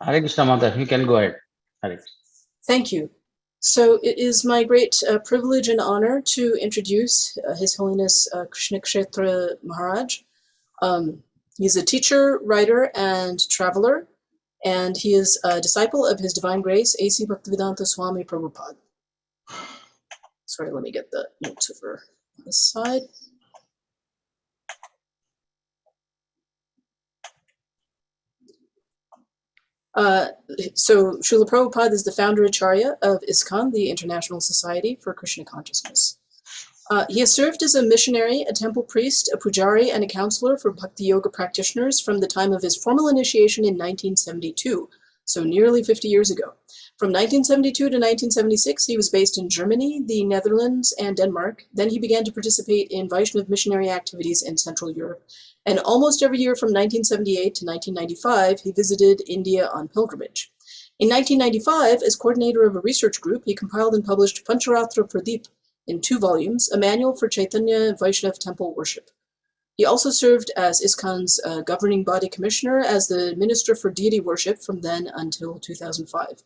Hare Krishna Mata, you can go ahead. Hare Krishna. Thank you. So it is my great privilege and honor to introduce His Holiness Kshetra Maharaj. He's a teacher, writer, and traveler, and he is a disciple of His Divine Grace, A.C. Bhaktivedanta Swami Prabhupada. Sorry, let me get the notes over on this side. So Srila Prabhupada is the founder Acharya of ISKCON, the International Society for Krishna Consciousness. He has served as a missionary, a temple priest, a pujari, and a counselor for bhakti yoga practitioners from the time of his formal initiation in 1972, so nearly 50 years ago. From 1972 to 1976, he was based in Germany, the Netherlands, and Denmark. Then he began to participate in Vaishnav missionary activities in Central Europe. And almost every year from 1978 to 1995, he visited India on pilgrimage. In 1995, as coordinator of a research group, he compiled and published Pancharatra Pradeep in 2 volumes, a manual for Chaitanya Vaishnav temple worship. He also served as ISKCON's governing body commissioner as the minister for deity worship from then until 2005.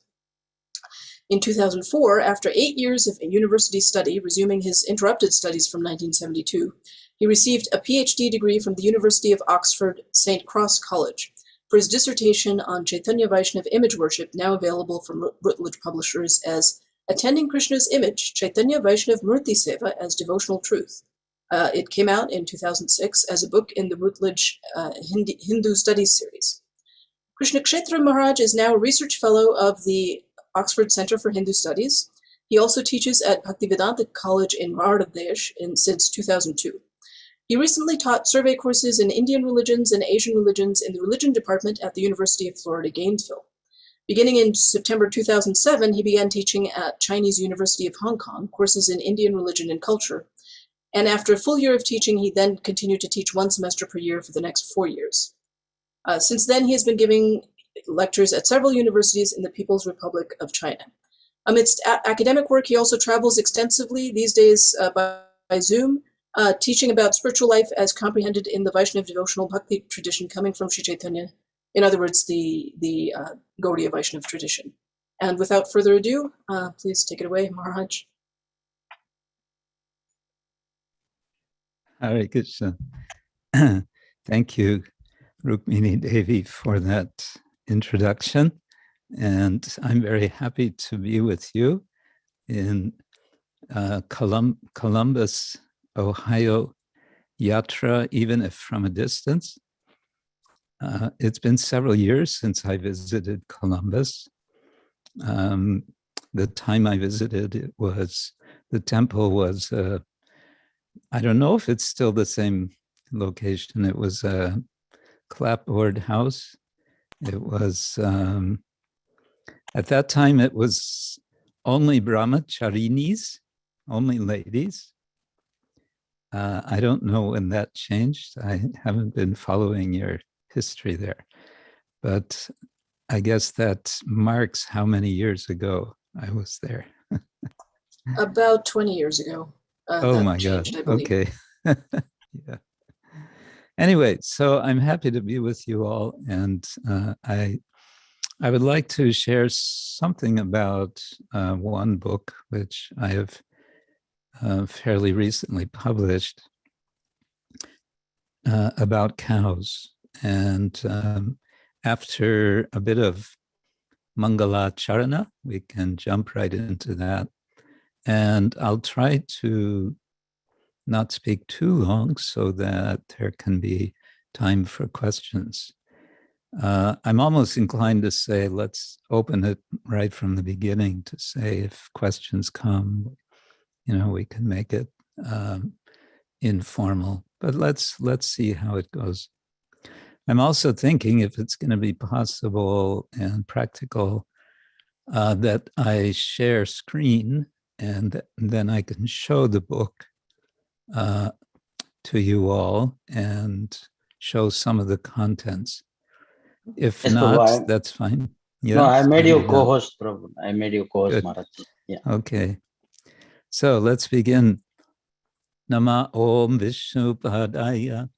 In 2004, after 8 years of university study, resuming his interrupted studies from 1972, he received a PhD degree from the University of Oxford St. Cross College for his dissertation on Chaitanya Vaishnav image worship, now available from Routledge Publishers as Attending Krishna's Image, Chaitanya Vaishnav Murti Seva as Devotional Truth. It came out in 2006 as a book in the Routledge Hindu Studies series. Krishna Kshetra Maharaj is now a research fellow of the Oxford Center for Hindu Studies. He also teaches at Bhaktivedanta College in Bangladesh since 2002. He recently taught survey courses in Indian religions and Asian religions in the religion department at the University of Florida, Gainesville. Beginning in September 2007, he began teaching at Chinese University of Hong Kong courses in Indian religion and culture. And after a full year of teaching, he then continued to teach 1 semester per year for the next 4 years. Since then, he has been giving lectures at several universities in the People's Republic of China. Amidst academic work, he also travels extensively, these days by Zoom, teaching about spiritual life as comprehended in the Vaishnav devotional bhakti tradition coming from Sri Chaitanya. In other words, the Gaudiya Vaishnav tradition. And without further ado, please take it away, Maharaj. Hare Krishna. Thank you, Rukmini Devi, for that introduction. And I'm very happy to be with you in Columbus, Ohio Yatra, even if from a distance. It's been several years since I visited Columbus. The time I visited, the temple was, I don't know if it's still the same location. It was a clapboard house. It was, at that time, it was only brahmacharinis, only ladies. I don't know when that changed. I haven't been following your history there, but I guess that marks how many years ago I was there. About 20 years ago. Oh my God, okay. Yeah. Anyway, so I'm happy to be with you all, and I would like to share something about one book which I have fairly recently published about cows. And after a bit of Mangala Charana, we can jump right into that. And I'll try to not speak too long so that there can be time for questions. I'm almost inclined to say, let's open it right from the beginning to say if questions come, we can make it informal, but let's see how it goes. I'm also thinking if it's going to be possible and practical that I share screen and then I can show the book to you all and show some of the contents. If Yes, not, Prabhu, that's fine. Yeah, no, I made you co-host, Prabhu. I made you co-host, Good. Maharaj. Yeah. Okay. So let's begin. Nama Om Vishnu Padaya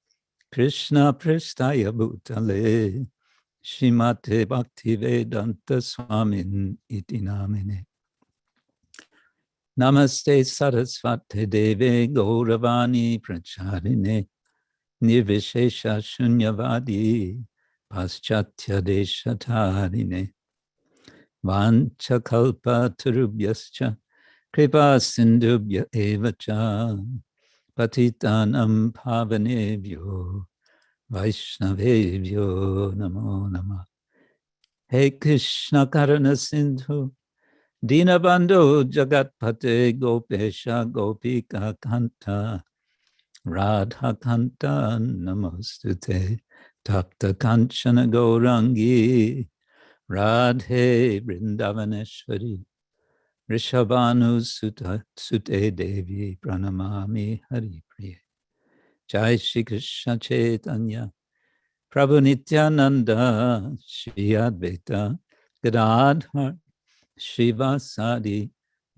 Krishna Pristaya Bhutale Shrimate Bhaktivedanta Swamin iti namine. Namaste Sarasvate Deve Gauravani Pracharine Nirvishesha Shunyavadi Paschatya Deshatarine Vancha Kalpa Turubhyascha Kripa Sindhubhya Evacha Patitanam Pavanebhyo Vaishnavebhyo Namo Namah. Hey Krishna Karana Sindhu Dinabandhu Jagatpate Gopesha Gopika Kanta Radha Kanta Namostute Tapta Kanchana Gaurangi Radhe Vrindavaneshwari Rishabhanu Sute Devi Pranamami Hari Priya Jai Shri Krishna Chaitanya Prabhu Nityananda Shri Advaita Gadadhar Shivasadi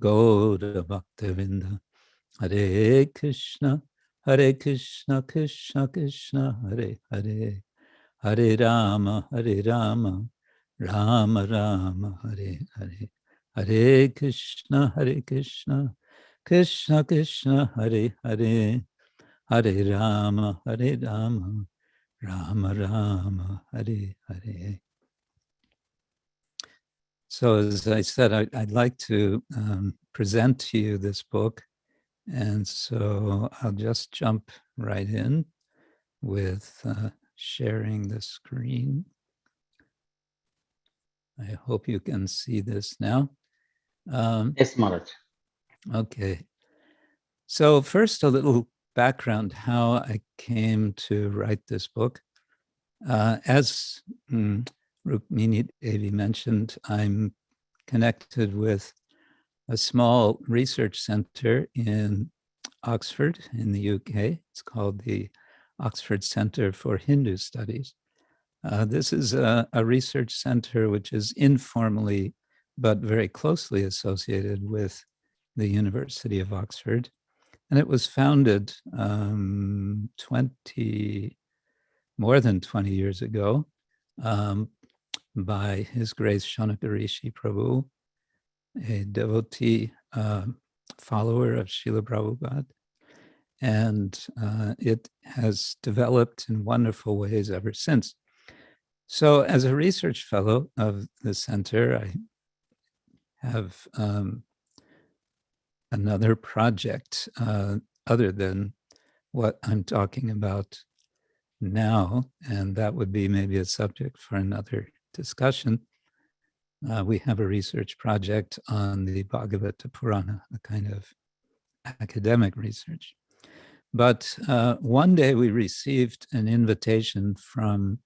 Gaura Bhaktavinda Hare Krishna Krishna Krishna Hare Hare Hare Rama Rama Rama Hare Hare Hare Krishna Krishna Krishna Hare Hare Hare Rama Rama Rama Hare Hare. So as I said, I'd like to present to you this book. And so I'll just jump right in with sharing the screen. I hope you can see this now. Yes, Maharaj. Okay. So first, a little background, how I came to write this book. As Rukmini Devi mentioned, I'm connected with a small research center in Oxford in the UK. It's called the Oxford Center for Hindu Studies. This is a research center which is informally but very closely associated with the University of Oxford. And it was founded more than 20 years ago by His Grace Shanakarishi Prabhu, a devotee follower of Srila Prabhupada. And it has developed in wonderful ways ever since. So as a research fellow of the center, I have another project other than what I'm talking about now, and that would be maybe a subject for another discussion. We have a research project on the Bhagavata Purana, a kind of academic research. But one day we received an invitation from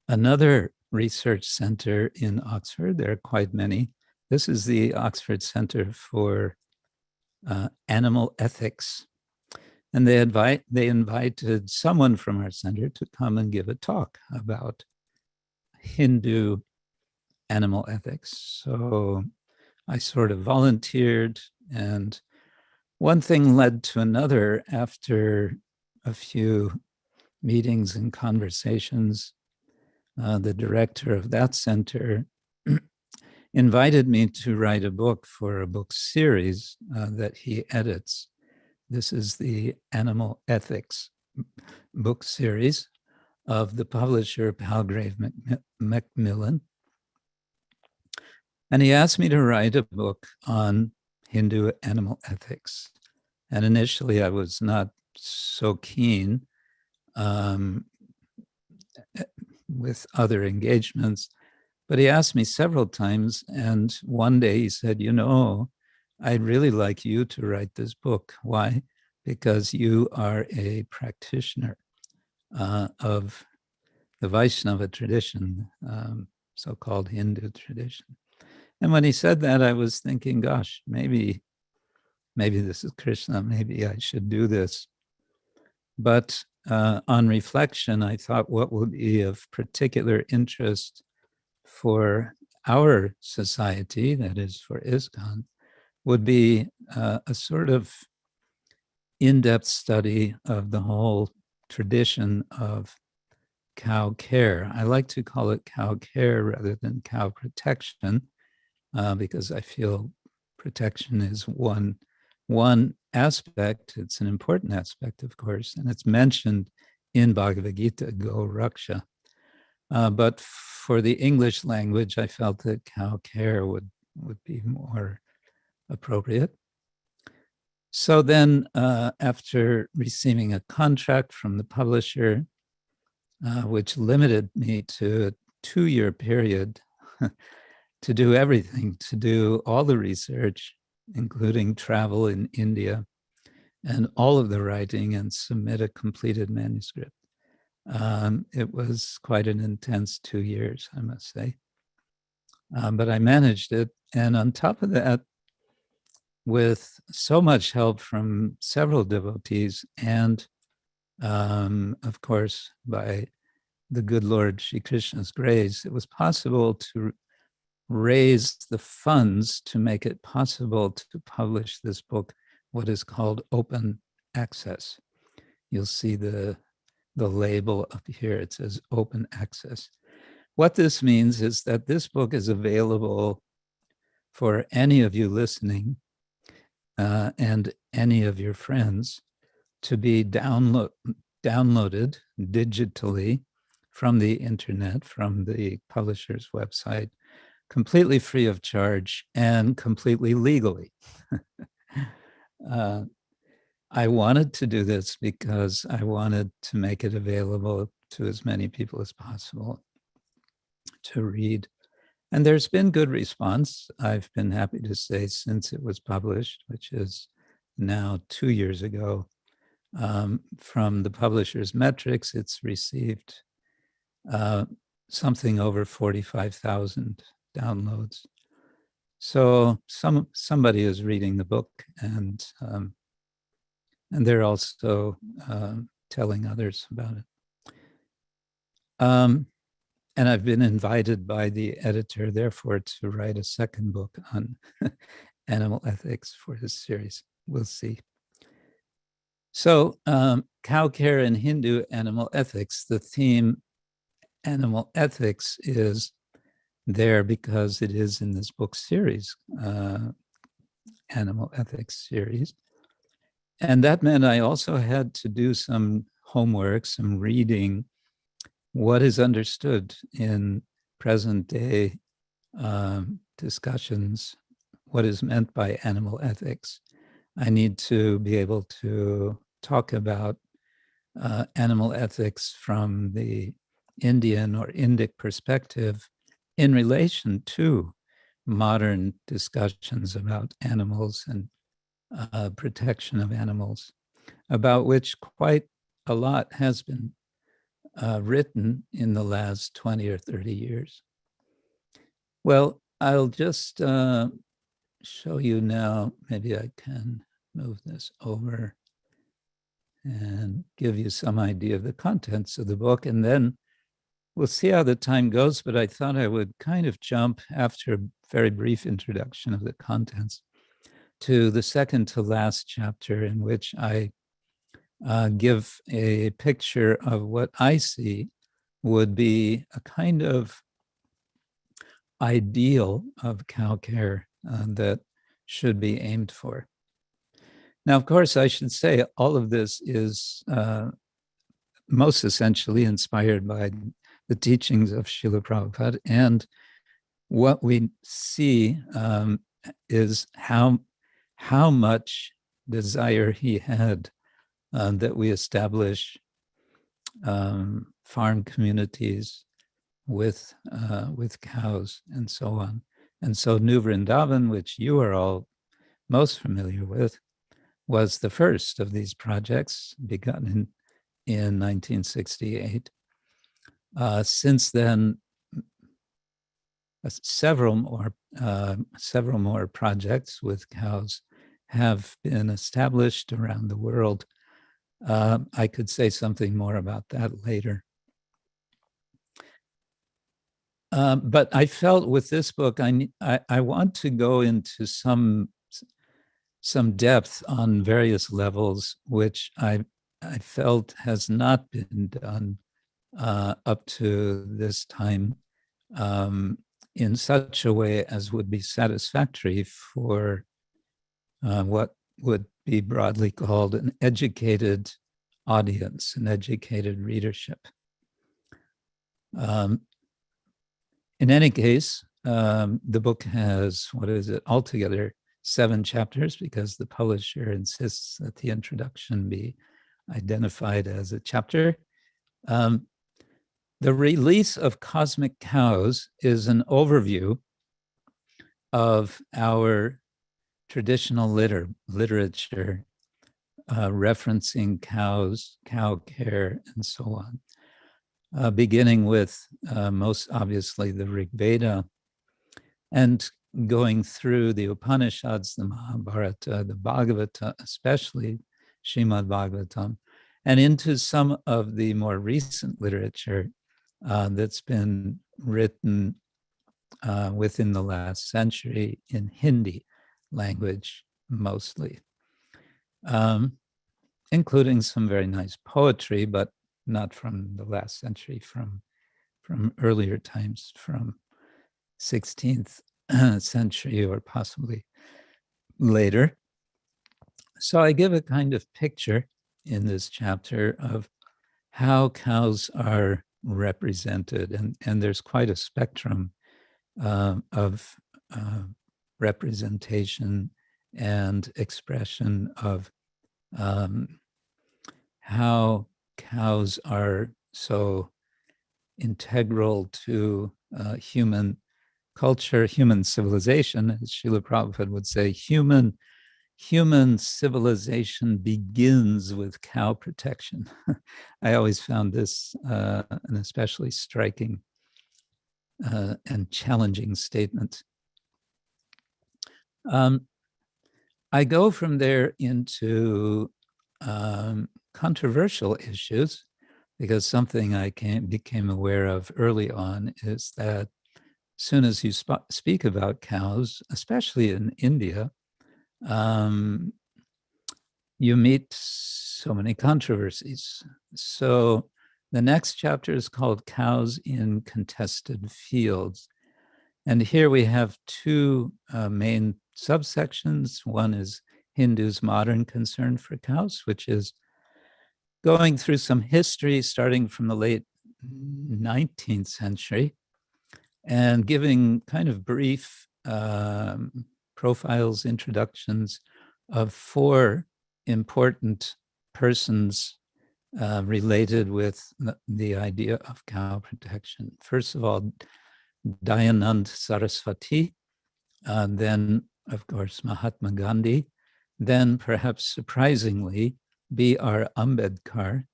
another research center in Oxford. There are quite many. This is the Oxford Center for Animal Ethics. And they invited someone from our center to come and give a talk about Hindu animal ethics. So I sort of volunteered, and one thing led to another. After a few meetings and conversations, the director of that center invited me to write a book for a book series that he edits. This is the Animal Ethics book series of the publisher Palgrave Macmillan. And he asked me to write a book on Hindu animal ethics. And initially I was not so keen with other engagements, but he asked me several times. And one day he said, you know, I'd really like you to write this book. Why? Because you are a practitioner of the Vaishnava tradition, so-called Hindu tradition. And when he said that, I was thinking, gosh, maybe this is Krishna, maybe I should do this. But on reflection, I thought what would be of particular interest for our society, that is for ISKCON, would be a sort of in-depth study of the whole tradition of cow care. I like to call it cow care rather than cow protection, because I feel protection is one aspect. It's an important aspect, of course, and it's mentioned in Bhagavad-Gita, Go Raksha. But for the English language, I felt that cow care would be more appropriate. So then, after receiving a contract from the publisher, which limited me to a 2-year period to do everything, to do all the research, including travel in India, and all of the writing, and submit a completed manuscript. It was quite an intense 2 years, I must say. But I managed it. And on top of that, with so much help from several devotees and, of course, by the good Lord Sri Krishna's grace, it was possible to raise the funds to make it possible to publish this book, what is called open access. You'll see the label up here. It says open access. What this means is that this book is available for any of you listening and any of your friends to be downloaded digitally from the internet, from the publisher's website, completely free of charge and completely legally. I wanted to do this because I wanted to make it available to as many people as possible to read. And there's been good response. I've been happy to say since it was published, which is now 2 years ago, from the publisher's metrics, it's received something over 45,000 downloads. So somebody is reading the book, and they're also telling others about it. And I've been invited by the editor, therefore, to write a second book on animal ethics for this series. We'll see. So, cow care and Hindu animal ethics. The theme animal ethics is there because it is in this book series, animal ethics series. And that meant I also had to do some homework, some reading, what is understood in present day discussions, what is meant by animal ethics. I need to be able to talk about animal ethics from the Indian or Indic perspective in relation to modern discussions about animals and protection of animals, about which quite a lot has been written in the last 20 or 30 years. Well, I'll just show you now. Maybe I can move this over and give you some idea of the contents of the book, and then we'll see how the time goes, but I thought I would kind of jump after a very brief introduction of the contents to the second to last chapter, in which I give a picture of what I see would be a kind of ideal of cow care that should be aimed for. Now, of course, I should say all of this is most essentially inspired by the teachings of Srila Prabhupada, and what we see is how much desire he had that we establish farm communities with cows and so on. And so New Vrindavan, which you are all most familiar with, was the first of these projects, begun in 1968. Since then, several more projects with cows have been established around the world. I could say something more about that later. But I felt with this book, I want to go into some depth on various levels, which I felt has not been done up to this time in such a way as would be satisfactory for what would be broadly called an educated audience, an educated readership. In any case, the book has, altogether 7 chapters, because the publisher insists that the introduction be identified as a chapter. The Release of Cosmic Cows is an overview of our traditional literature referencing cows, cow care, and so on, beginning with most obviously the Rig Veda, and going through the Upanishads, the Mahabharata, the Bhagavata, especially Srimad Bhagavatam, and into some of the more recent literature that's been written within the last century in Hindi language mostly, including some very nice poetry, but not from the last century, from earlier times, from 16th century or possibly later. So I give a kind of picture in this chapter of how cows are represented, and there's quite a spectrum of representation and expression of how cows are so integral to human culture, human civilization. As Srila Prabhupada would say, human civilization begins with cow protection. I always found this an especially striking and challenging statement. I go from there into controversial issues, because something I became aware of early on is that as soon as you speak about cows, especially in India, you meet so many controversies. So the next chapter is called Cows in Contested Fields. And here we have 2 main subsections. One is Hindus' modern concern for cows, which is going through some history starting from the late 19th century and giving kind of brief profiles, introductions of 4 important persons related with the idea of cow protection. First of all, Dayanand Saraswati, then, of course, Mahatma Gandhi, then, perhaps surprisingly, B.R. Ambedkar,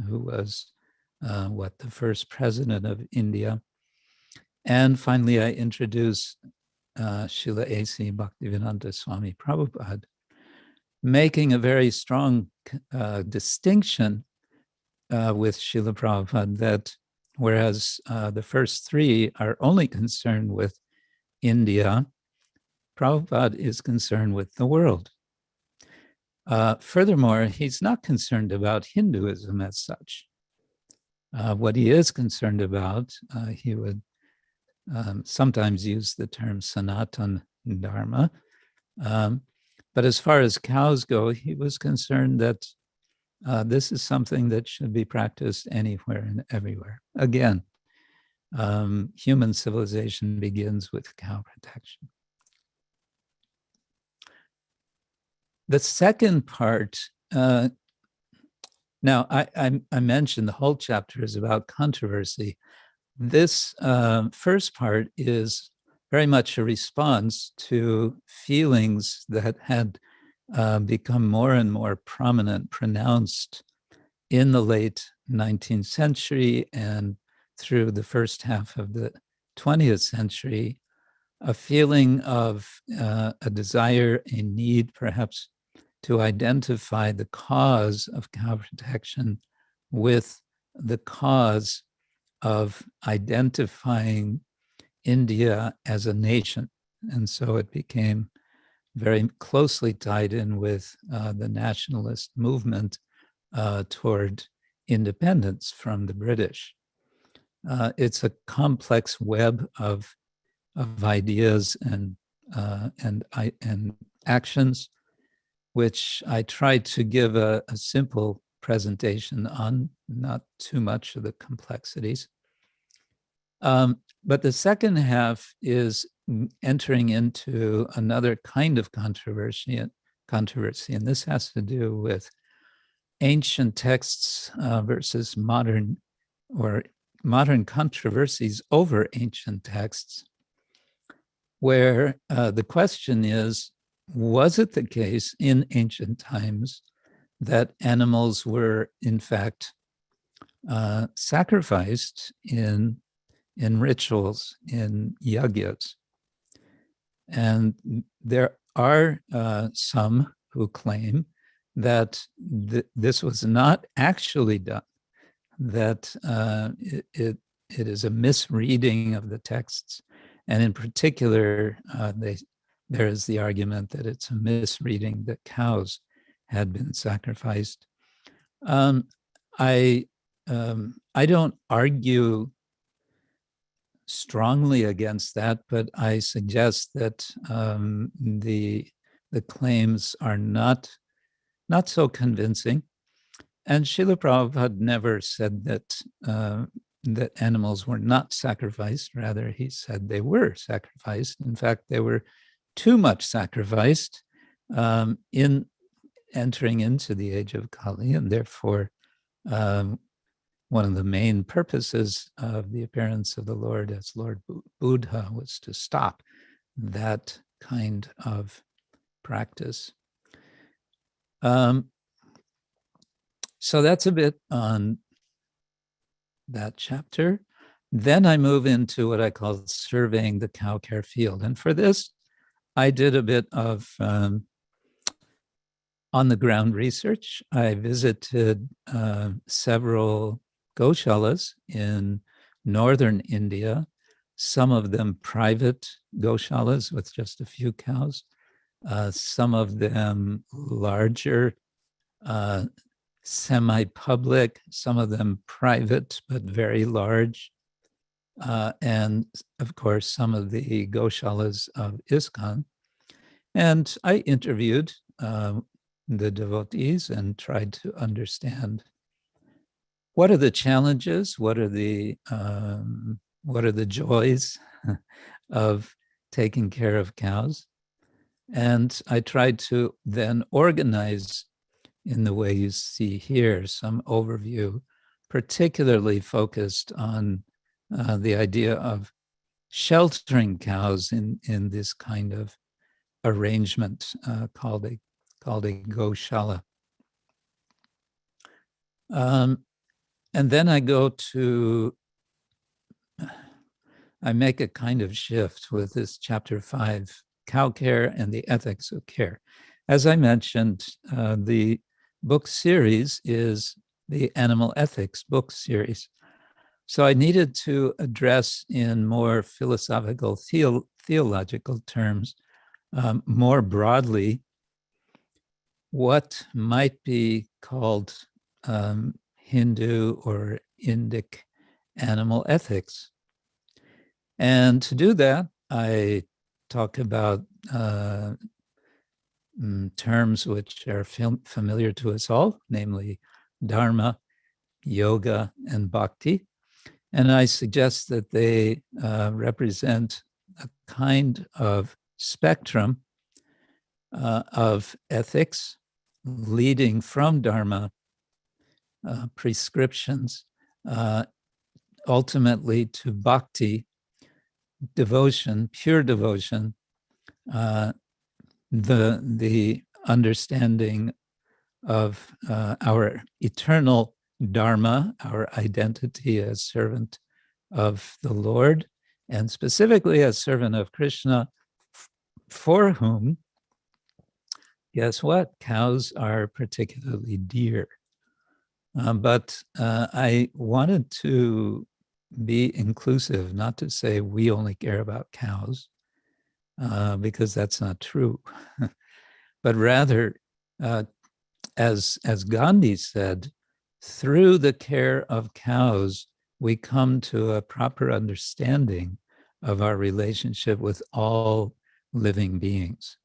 who was the first president of India. And finally, I introduce Srila A.C. Bhaktivedanta Swami Prabhupada, making a very strong distinction with Srila Prabhupada that whereas the first 3 are only concerned with India, Prabhupada is concerned with the world. Furthermore, he's not concerned about Hinduism as such. What he is concerned about, he would sometimes use the term Sanatan Dharma. But as far as cows go, he was concerned that this is something that should be practiced anywhere and everywhere. Again, human civilization begins with cow protection. The second part, now I mentioned the whole chapter is about controversy. This first part is very much a response to feelings that had become more and more prominent, pronounced in the late 19th century and through the first half of the 20th century, a feeling of a desire, a need perhaps to identify the cause of cow protection with the cause of identifying India as a nation. And so it became very closely tied in with the nationalist movement toward independence from the British. It's a complex web of ideas and actions, which I tried to give a simple presentation on, not too much of the complexities. But the second half is entering into another kind of controversy, and this has to do with ancient texts versus modern controversies over ancient texts, where the question is, was it the case in ancient times that animals were in fact sacrificed in rituals, in yagyas? And there are some who claim that this was not actually done, that it is a misreading of the texts. And in particular, there is the argument that it's a misreading that cows had been sacrificed. I don't argue strongly against that, but I suggest that the claims are not so convincing. And Srila Prabhupada never said that that animals were not sacrificed. Rather, he said they were sacrificed. In fact, they were too much sacrificed in entering into the age of Kali, and therefore one of the main purposes of the appearance of the Lord as Lord Buddha was to stop that kind of practice. So that's a bit on that chapter. Then I move into what I call surveying the cow care field. And for this, I did a bit of on-the-ground research. I visited several goshalas in northern India, some of them private goshalas with just a few cows, some of them larger, semi-public, some of them private but very large, and of course some of the goshalas of ISKCON. And I interviewed the devotees and tried to understand what are the challenges, what are the joys of taking care of cows. And I tried to then organize in the way you see here, some overview, particularly focused on the idea of sheltering cows in this kind of arrangement called a goshala. And then I make a kind of shift with this chapter 5, cow care and the ethics of care. As I mentioned, the book series is the animal ethics book series. So I needed to address in more philosophical, theological terms, more broadly, what might be called Hindu or Indic animal ethics. And to do that, I talk about terms which are familiar to us all, namely Dharma, Yoga, and Bhakti. And I suggest that they represent a kind of spectrum of ethics leading from Dharma, prescriptions, ultimately to Bhakti, devotion, pure devotion, the understanding of our eternal Dharma, our identity as servant of the Lord, and specifically as servant of Krishna, for whom, guess what? Cows are particularly dear. But I wanted to be inclusive, not to say we only care about cows, because that's not true. But rather, as Gandhi said, through the care of cows, we come to a proper understanding of our relationship with all living beings.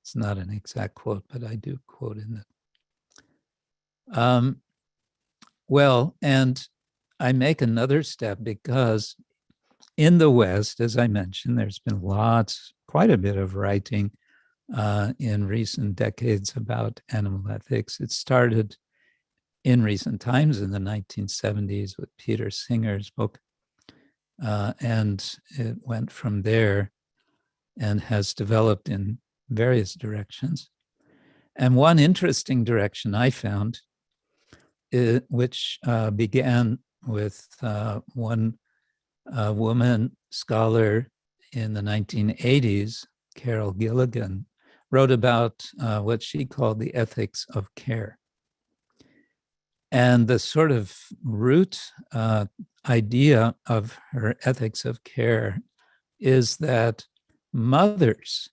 It's not an exact quote, but I do quote in it. Well, and I make another step because in the West, as I mentioned, there's been quite a bit of writing in recent decades about animal ethics. It started in recent times in the 1970s with Peter Singer's book, and it went from there and has developed in various directions. And one interesting direction I found, which began with one woman scholar in the 1980s, Carol Gilligan, wrote about what she called the ethics of care. And the sort of root idea of her ethics of care is that mothers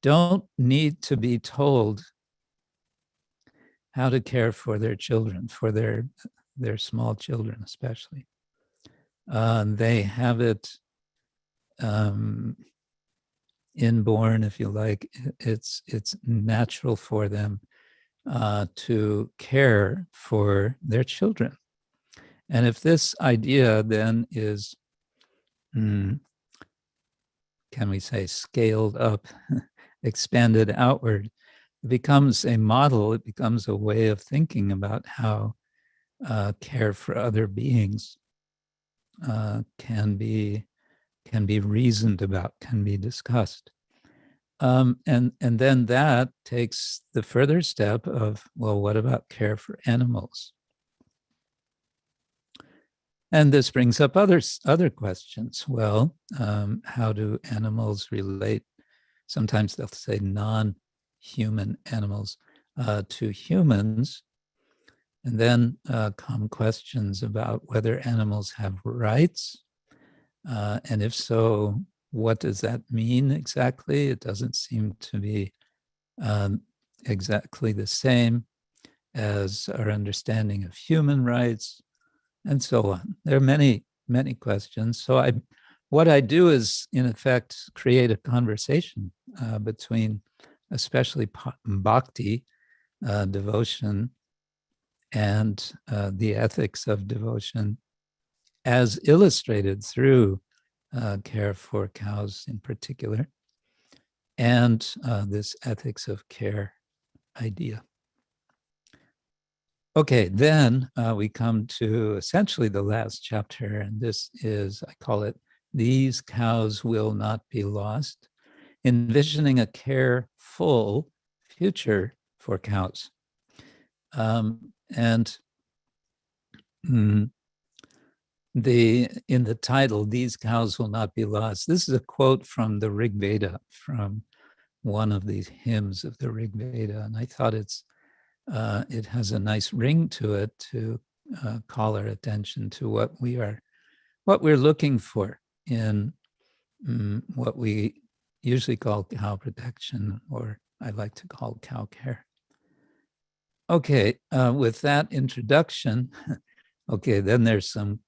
don't need to be told how to care for their children, for their small children especially. They have it inborn, if you like. It's natural for them to care for their children. And if this idea then is, can we say, scaled up, expanded outward, it becomes a model, it becomes a way of thinking about how care for other beings can be reasoned about, can be discussed. And then that takes the further step of, well, what about care for animals? And this brings up other questions. Well, how do animals relate? Sometimes they'll say non-human animals to humans. And then come questions about whether animals have rights. And if so, what does that mean exactly? It doesn't seem to be exactly the same as our understanding of human rights, and so on. There are many, many questions. So what I do is, in effect, create a conversation between especially bhakti, devotion, and the ethics of devotion as illustrated through care for cows in particular, and this ethics of care idea. Okay, then we come to essentially the last chapter, and this is, I call it, These Cows Will Not Be Lost, Envisioning a Careful Future for Cows. And in the title, These Cows Will Not Be Lost, this is a quote from the Rig Veda, from one of these hymns of the Rig Veda, and I thought it has a nice ring to it to call our attention to what we're looking for in what we usually call cow protection, or I like to call cow care. Okay, with that introduction, okay, then there's some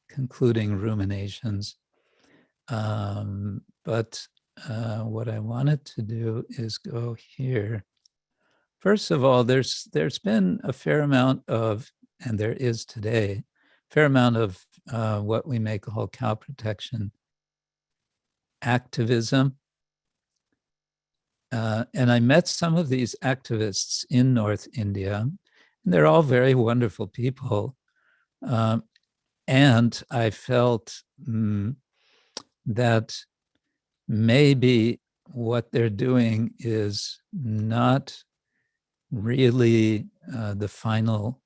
concluding ruminations. But what I wanted to do is go here. First of all, there's been a fair amount of, and there is today, fair amount of what we may call cow protection activism. And I met some of these activists in North India, and they're all very wonderful people. And I felt that maybe what they're doing is not really the final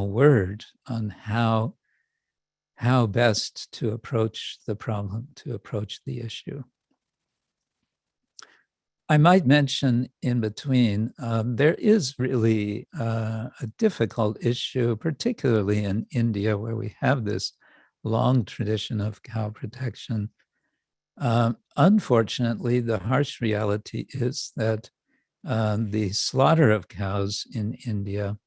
word on how best to approach the problem, to approach the issue. I might mention in between, there is really a difficult issue, particularly in India, where we have this long tradition of cow protection. Unfortunately, the harsh reality is that the slaughter of cows in India.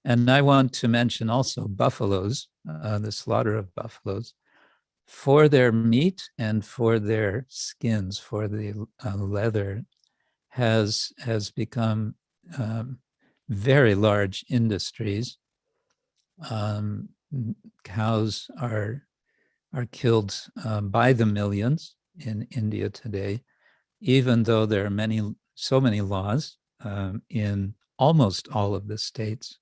And I want to mention also buffaloes, the slaughter of buffaloes, for their meat and for their skins, for the leather, has become very large industries. Cows are killed by the millions in India today, even though there are so many laws in almost all of the states.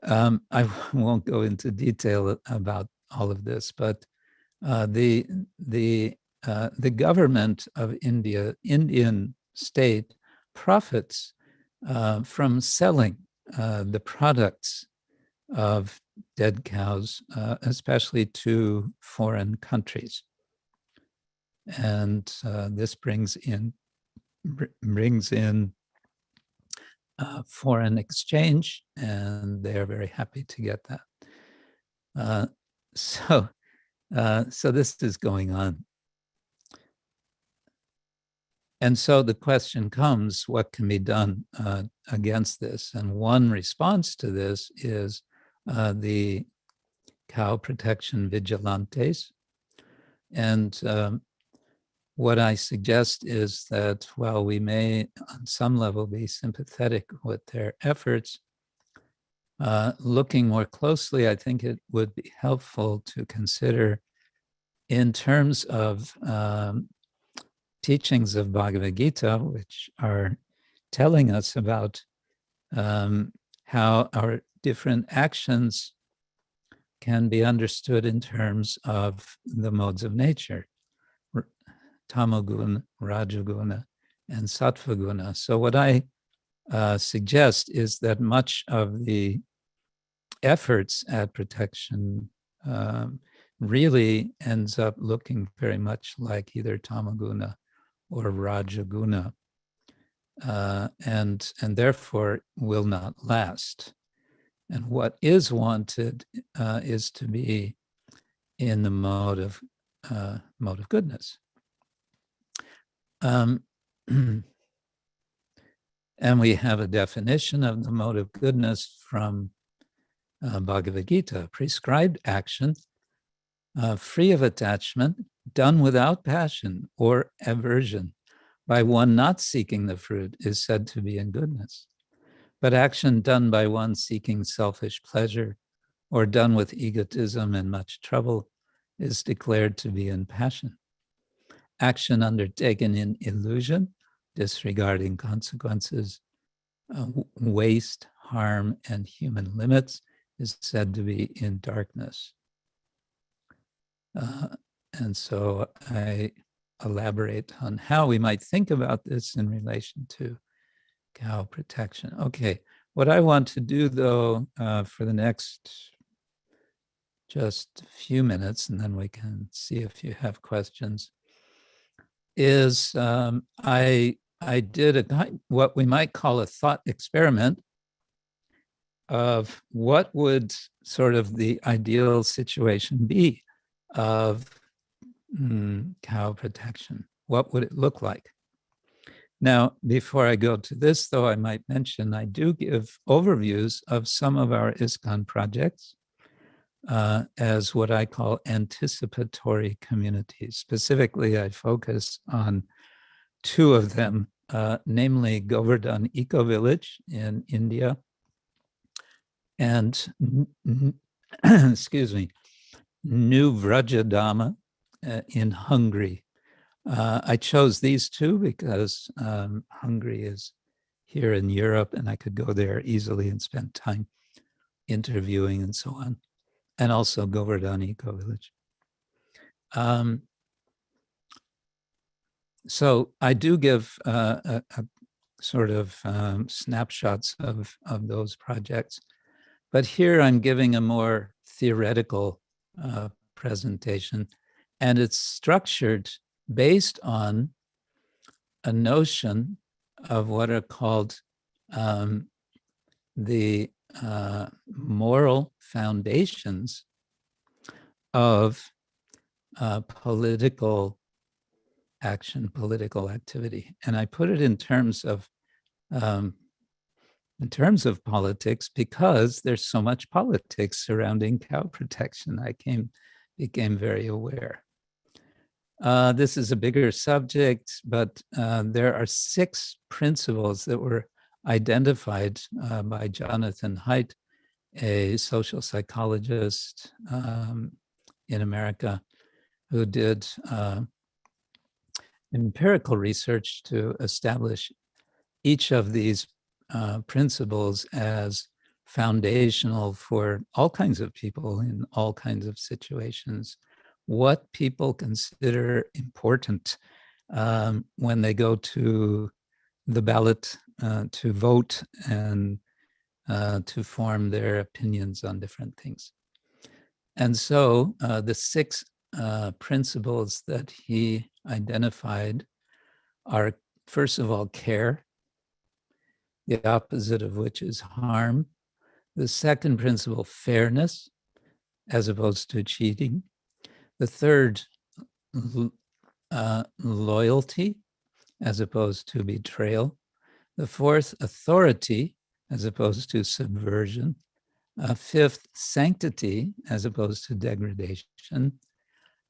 I won't go into detail about all of this, but the government of India, Indian state, profits from selling the products of dead cows, especially to foreign countries, and this brings in foreign exchange, and they are very happy to get that. So this is going on. And so the question comes, what can be done against this? And one response to this is the cow protection vigilantes. And what I suggest is that while we may on some level be sympathetic with their efforts, looking more closely, I think it would be helpful to consider in terms of teachings of Bhagavad-Gita, which are telling us about how our different actions can be understood in terms of the modes of nature, tamoguna, rajaguna, and sattvaguna. So what I suggest is that much of the efforts at protection really ends up looking very much like either tamoguna or rajaguna, and therefore will not last. And what is wanted is to be in the mode of goodness. And we have a definition of the mode of goodness from Bhagavad-Gita: prescribed action, free of attachment, done without passion or aversion, by one not seeking the fruit, is said to be in goodness. But action done by one seeking selfish pleasure or done with egotism and much trouble is declared to be in passion. Action undertaken in illusion, disregarding consequences, waste, harm, and human limits, is said to be in darkness. And so I elaborate on how we might think about this in relation to cow protection. Okay, what I want to do though for the next just a few minutes, and then we can see if you have questions, is I did what we might call a thought experiment of what would sort of the ideal situation be of cow protection. What would it look like? Now, before I go to this, though, I might mention I do give overviews of some of our ISKCON projects as what I call anticipatory communities. Specifically, I focus on two of them, namely Govardhan Eco Village in India and, excuse me, New Vrajadama in Hungary. I chose these two because Hungary is here in Europe and I could go there easily and spend time interviewing and so on. And also Govardhan Eco Village. So I do give a sort of snapshots of those projects. But here I'm giving a more theoretical presentation, and it's structured based on a notion of what are called the moral foundations of political action, political activity. And I put it in terms of politics because there's so much politics surrounding cow protection. I became very aware. This is a bigger subject, but there are 6 principles that were identified by Jonathan Haidt, a social psychologist in America who did empirical research to establish each of these principles as foundational for all kinds of people in all kinds of situations. What people consider important when they go to the ballot to vote and to form their opinions on different things. And so the 6 principles that he identified are, first of all, care, the opposite of which is harm. The second principle, fairness, as opposed to cheating. The third, loyalty, as opposed to betrayal. The fourth, authority, as opposed to subversion. Fifth, sanctity, as opposed to degradation.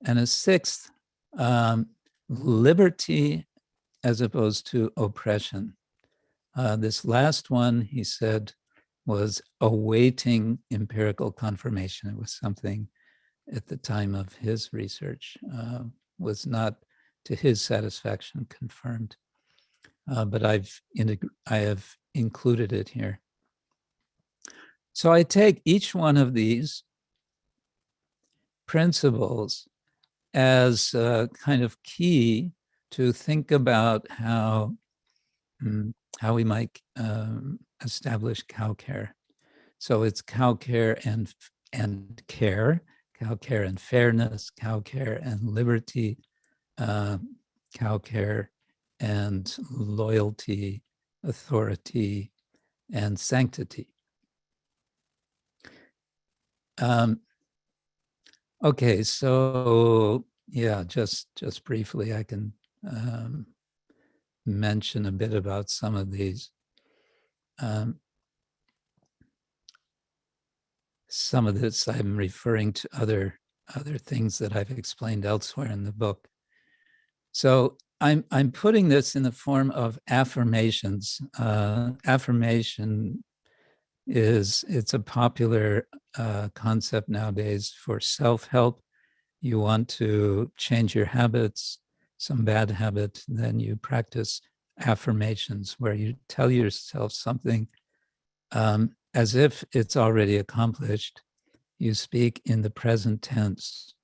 And a sixth, liberty, as opposed to oppression. This last one, he said, was awaiting empirical confirmation. It was something at the time of his research, was not to his satisfaction confirmed. But I have included it here. So I take each one of these principles as kind of key to think about how we might establish cow care. So it's cow care and care, cow care and fairness, cow care and liberty, cow care and loyalty, authority, and sanctity. Okay, so yeah, just briefly, I can mention a bit about some of these. Some of this I'm referring to other things that I've explained elsewhere in the book. So I'm putting this in the form of affirmations. Affirmation it's a popular concept nowadays for self-help. You want to change your habits, some bad habit, then you practice affirmations where you tell yourself something as if it's already accomplished. You speak in the present tense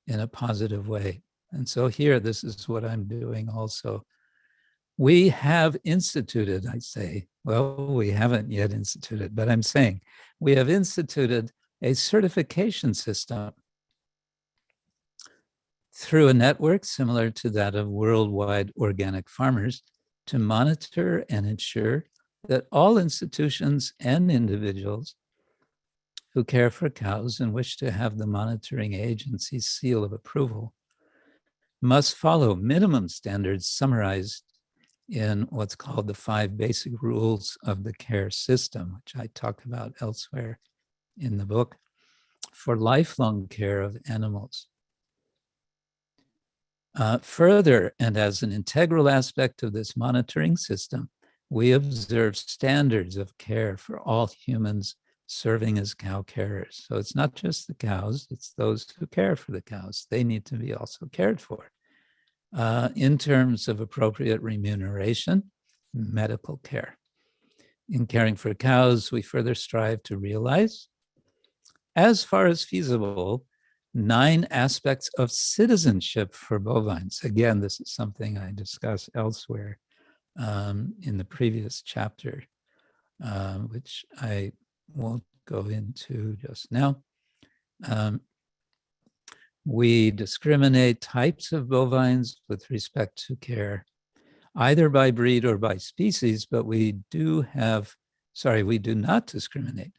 in a positive way. And so here, this is what I'm doing also. We have instituted, I say, well, we haven't yet instituted, but I'm saying we have instituted a certification system through a network similar to that of worldwide organic farmers to monitor and ensure that all institutions and individuals who care for cows and wish to have the monitoring agency's seal of approval must follow minimum standards summarized in what's called the 5 basic rules of the care system, which I talk about elsewhere in the book, for lifelong care of animals. Further, and as an integral aspect of this monitoring system, we observe standards of care for all humans serving as cow carers. So it's not just the cows, it's those who care for the cows. They need to be also cared for. In terms of appropriate remuneration, medical care. In caring for cows, we further strive to realize, as far as feasible, 9 aspects of citizenship for bovines. Again, this is something I discuss elsewhere in the previous chapter, which I won't go into just now. We discriminate types of bovines with respect to care, either by breed or by species, but we do not discriminate.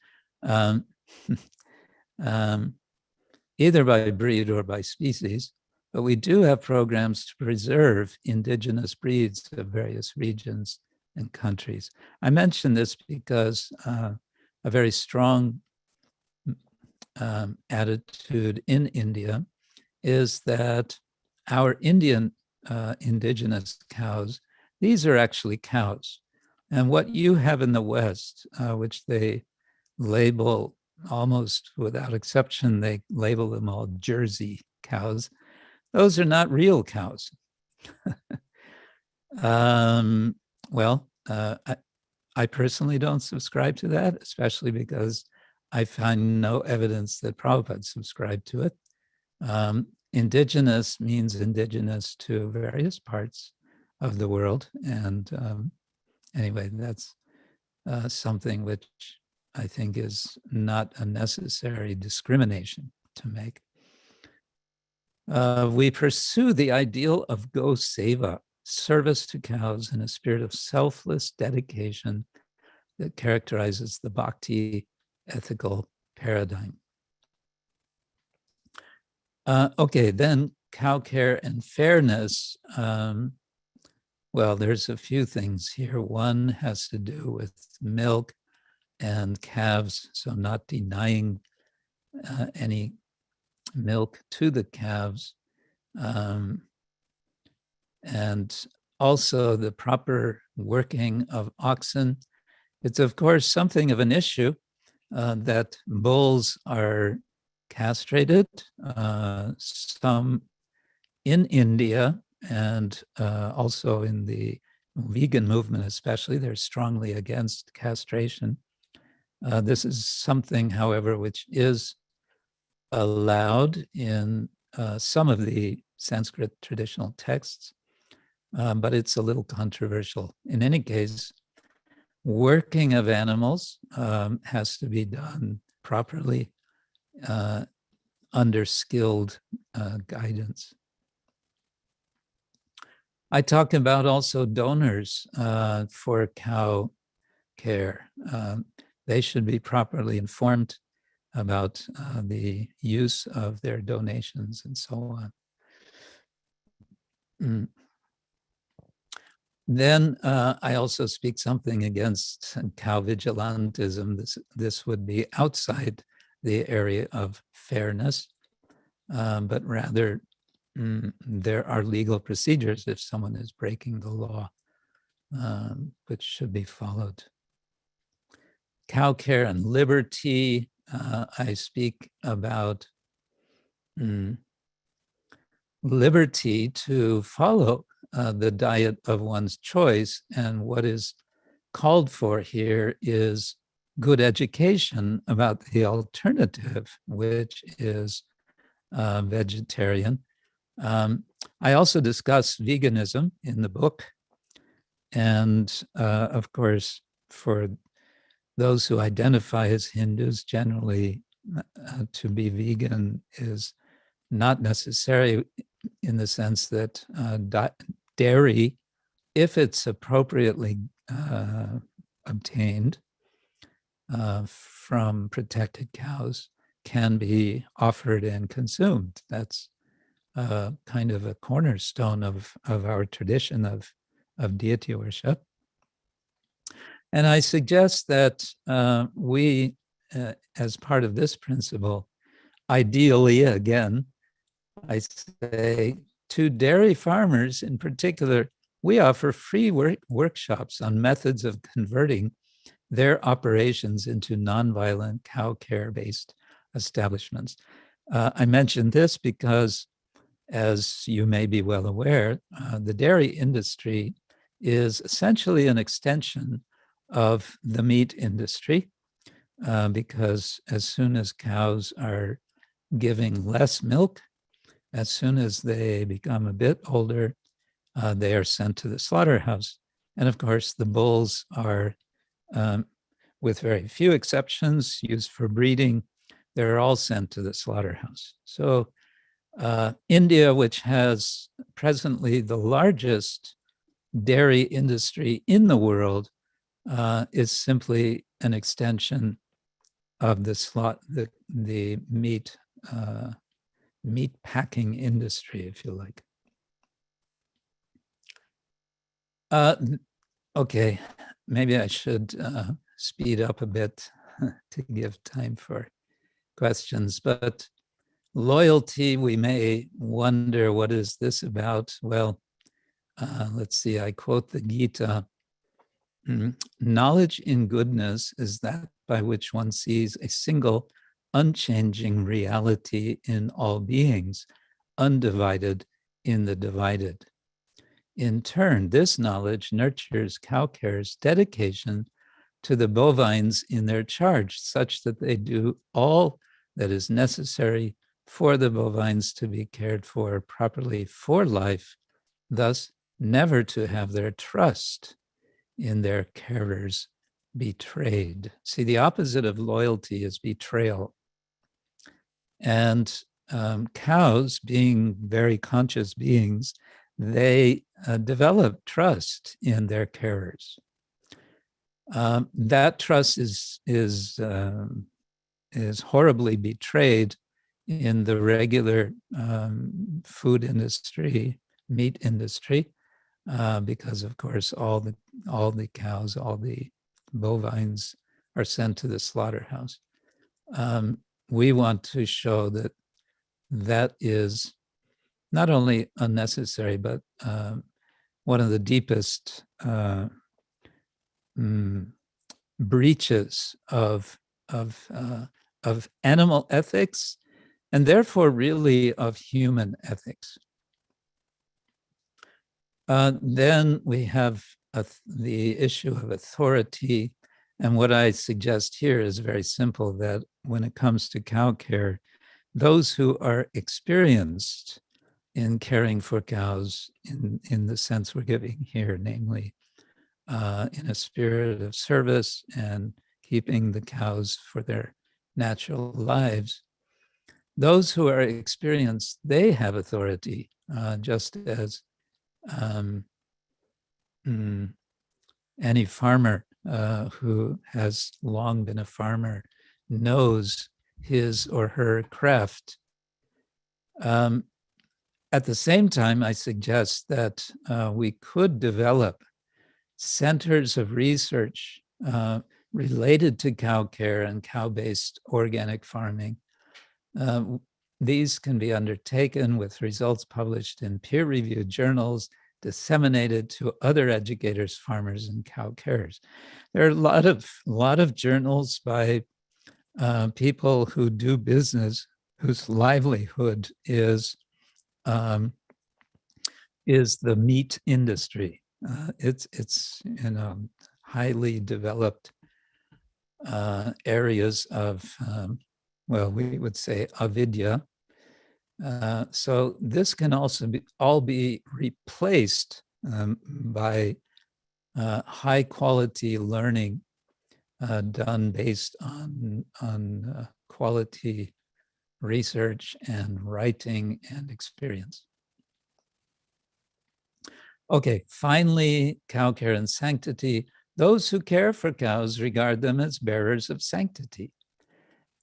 Either by breed or by species, But we do have programs to preserve indigenous breeds of various regions and countries. I mention this because a very strong attitude in India is that our Indian indigenous cows, these are actually cows. And what you have in the West, which they label almost without exception, they label them all Jersey cows. Those are not real cows. I personally don't subscribe to that, especially because I find no evidence that Prabhupada subscribed to it. Indigenous means indigenous to various parts of the world. And anyway, that's something which I think is not a necessary discrimination to make. We pursue the ideal of Go Seva, service to cows in a spirit of selfless dedication that characterizes the Bhakti ethical paradigm. Okay, then cow care and fairness. Well, there's a few things here. One has to do with milk and calves, so not denying any milk to the calves, and also the proper working of oxen. It's of course something of an issue that bulls are castrated, some in India and also in the vegan movement especially, they're strongly against castration. This is something, however, which is allowed in some of the Sanskrit traditional texts, but it's a little controversial. In any case, working of animals has to be done properly under skilled guidance. I talked about also donors for cow care. They should be properly informed about the use of their donations and so on. Then I also speak something against cow vigilantism. This would be outside the area of fairness, but rather there are legal procedures if someone is breaking the law, which should be followed. Cow care and liberty. I speak about liberty to follow the diet of one's choice, and what is called for here is good education about the alternative, which is vegetarian. I also discuss veganism in the book, and of course, for those who identify as Hindus, generally to be vegan is not necessary in the sense that dairy, if it's appropriately obtained from protected cows, can be offered and consumed. That's kind of a cornerstone of our tradition of deity worship. And I suggest that we, as part of this principle, ideally, again, I say to dairy farmers in particular, we offer free workshops on methods of converting their operations into nonviolent cow care-based establishments. I mention this because, as you may be well aware, the dairy industry is essentially an extension of the meat industry, because as soon as cows are giving less milk, as soon as they become a bit older, they are sent to the slaughterhouse. And of course, the bulls are, with very few exceptions, used for breeding. They're all sent to the slaughterhouse. So India, which has presently the largest dairy industry in the world, is simply an extension of the meat meat packing industry, if you like. Okay, maybe I should speed up a bit to give time for questions, but loyalty, we may wonder, what is this about? Well, let's see, I quote the Gita. Knowledge in goodness is that by which one sees a single unchanging reality in all beings, undivided in the divided. In turn, this knowledge nurtures Cow-Care's dedication to the bovines in their charge, such that they do all that is necessary for the bovines to be cared for properly for life, thus never to have their trust in their carers betrayed. See, the opposite of loyalty is betrayal. And cows, being very conscious beings, they develop trust in their carers. That trust is horribly betrayed in the regular food industry, meat industry, because of course all the cows, all the bovines are sent to the slaughterhouse. We want to show that that is not only unnecessary, but one of the deepest breaches of animal ethics, and therefore really of human ethics. Then we have the issue of authority, and what I suggest here is very simple, that when it comes to cow care, those who are experienced in caring for cows in the sense we're giving here, namely in a spirit of service and keeping the cows for their natural lives, those who are experienced, they have authority, just as any farmer who has long been a farmer knows his or her craft. At the same time, I suggest that we could develop centers of research related to cow care and cow-based organic farming. These can be undertaken with results published in peer-reviewed journals, disseminated to other educators, farmers, and cow carers. There are a lot of journals by people who do business, whose livelihood is the meat industry. It's highly developed areas of, well, we would say avidya. So this can also all be replaced by high quality learning done based on quality research and writing and experience. Okay, finally, cow care and sanctity. Those who care for cows regard them as bearers of sanctity,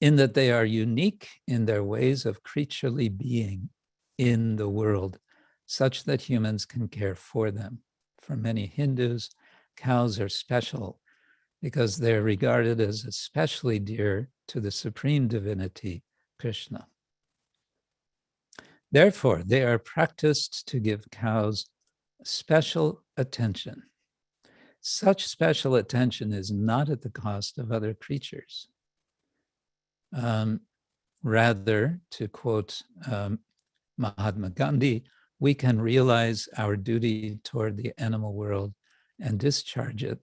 in that they are unique in their ways of creaturely being in the world, such that humans can care for them. For many Hindus, cows are special because they're regarded as especially dear to the supreme divinity, Krishna. Therefore, they are practiced to give cows special attention. Such special attention is not at the cost of other creatures. Rather, to quote Mahatma Gandhi, we can realize our duty toward the animal world and discharge it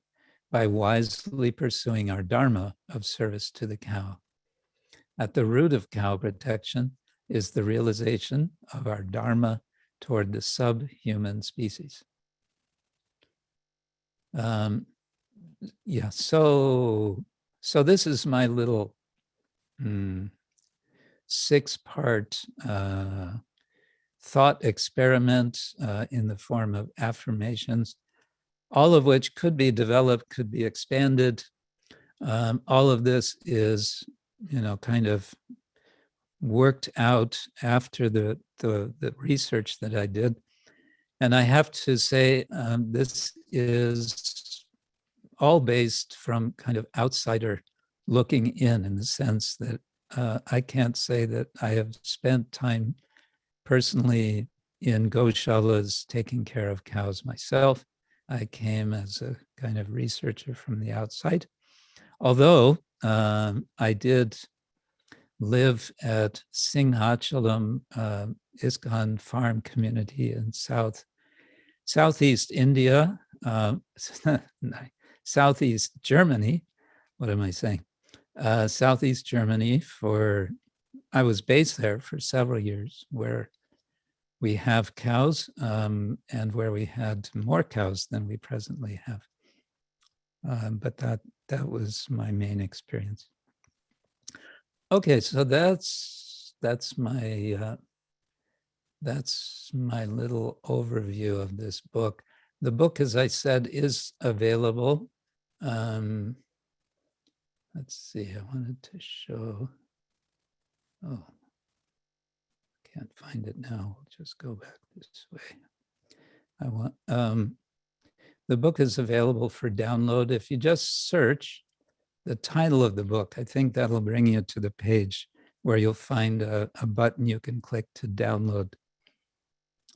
by wisely pursuing our dharma of service to the cow. At the root of cow protection is the realization of our dharma toward the subhuman species. Yeah, so this is my little 6-part thought experiment in the form of affirmations, all of which could be developed, could be expanded. All of this is, kind of worked out after the research that I did. And I have to say, this is all based from kind of outsider looking in the sense that I can't say that I have spent time personally in goshalas taking care of cows myself. I came as a kind of researcher from the outside, although I did live at Singhachalam ISKCON farm community in Southeast India, Southeast Germany. What am I saying? Southeast Germany I was based there for several years, where we have cows and where we had more cows than we presently have. But that was my main experience. Okay, so that's my little overview of this book. The book, as I said, is available. Let's see, I wanted to show. Oh, can't find it now. We'll just go back this way. The book is available for download. If you just search the title of the book, I think that'll bring you to the page where you'll find a button you can click to download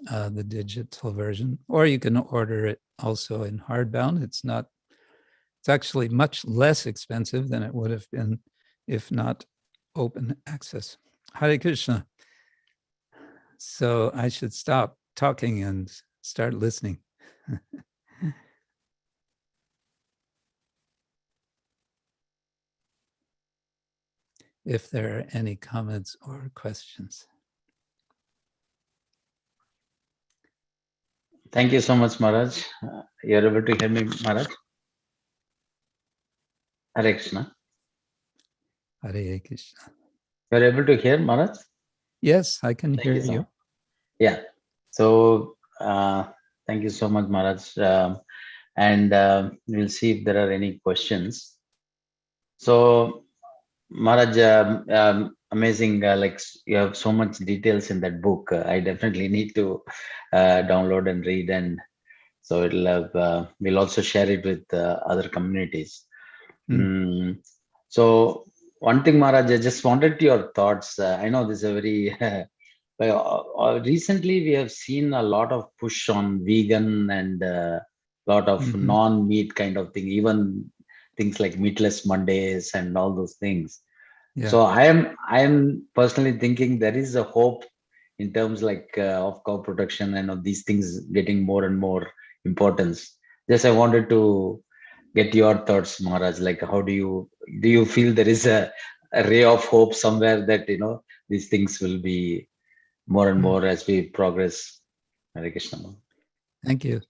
the digital version, or you can order it also in hardbound. It's actually much less expensive than it would have been if not open access. Hare Krishna. So I should stop talking and start listening. If there are any comments or questions. Thank you so much, Maharaj. You're able to hear me, Maharaj? Hare Krishna. Hare Krishna. You're able to hear, Maharaj? Yes, I can hear so you. much. Yeah. So thank you so much, Maharaj. And we'll see if there are any questions. So, Maharaj, amazing. Like you have so much details in that book. I definitely need to download and read, and so it'll have. We'll also share it with other communities. So one thing, Maharaj, I just wanted your thoughts. I know this is a very recently we have seen a lot of push on vegan and a lot of non-meat kind of thing, even things like meatless Mondays and all those things. Yeah. So I am personally thinking there is a hope in terms like of cow protection and of these things getting more and more importance. Just I wanted to get your thoughts, Maharaj. Like, how do you feel there is a ray of hope somewhere that these things will be more and more as we progress? Hare Krishna. Thank you.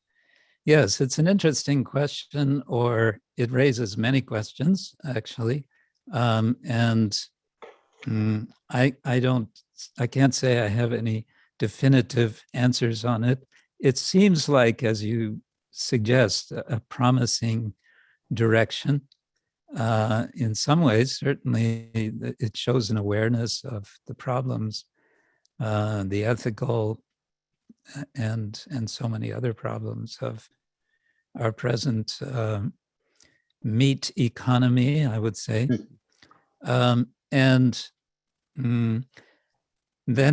Yes, it's an interesting question, or it raises many questions, actually. I can't say I have any definitive answers on it. It seems like, as you suggest, a promising direction. In some ways, certainly, it shows an awareness of the problems, the ethical and so many other problems of our present meat economy, I would say. Then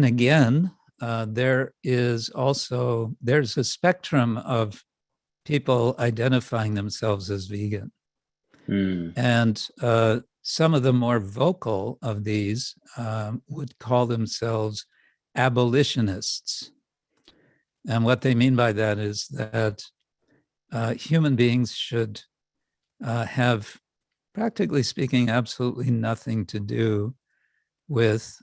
again, there's a spectrum of people identifying themselves as vegan. And some of the more vocal of these would call themselves abolitionists. And what they mean by that is that human beings should have, practically speaking, absolutely nothing to do with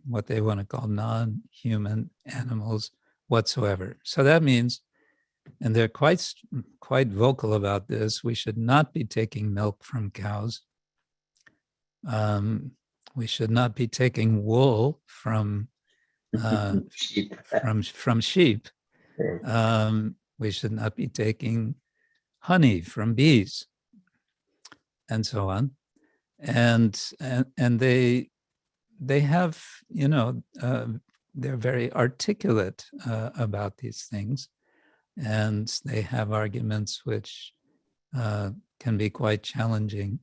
what they want to call non-human animals whatsoever. So that means, and they're quite vocal about this, we should not be taking milk from cows. We should not be taking wool from sheep. from sheep. We should not be taking honey from bees, and so on. And they they have, they're very articulate about these things, and they have arguments which can be quite challenging.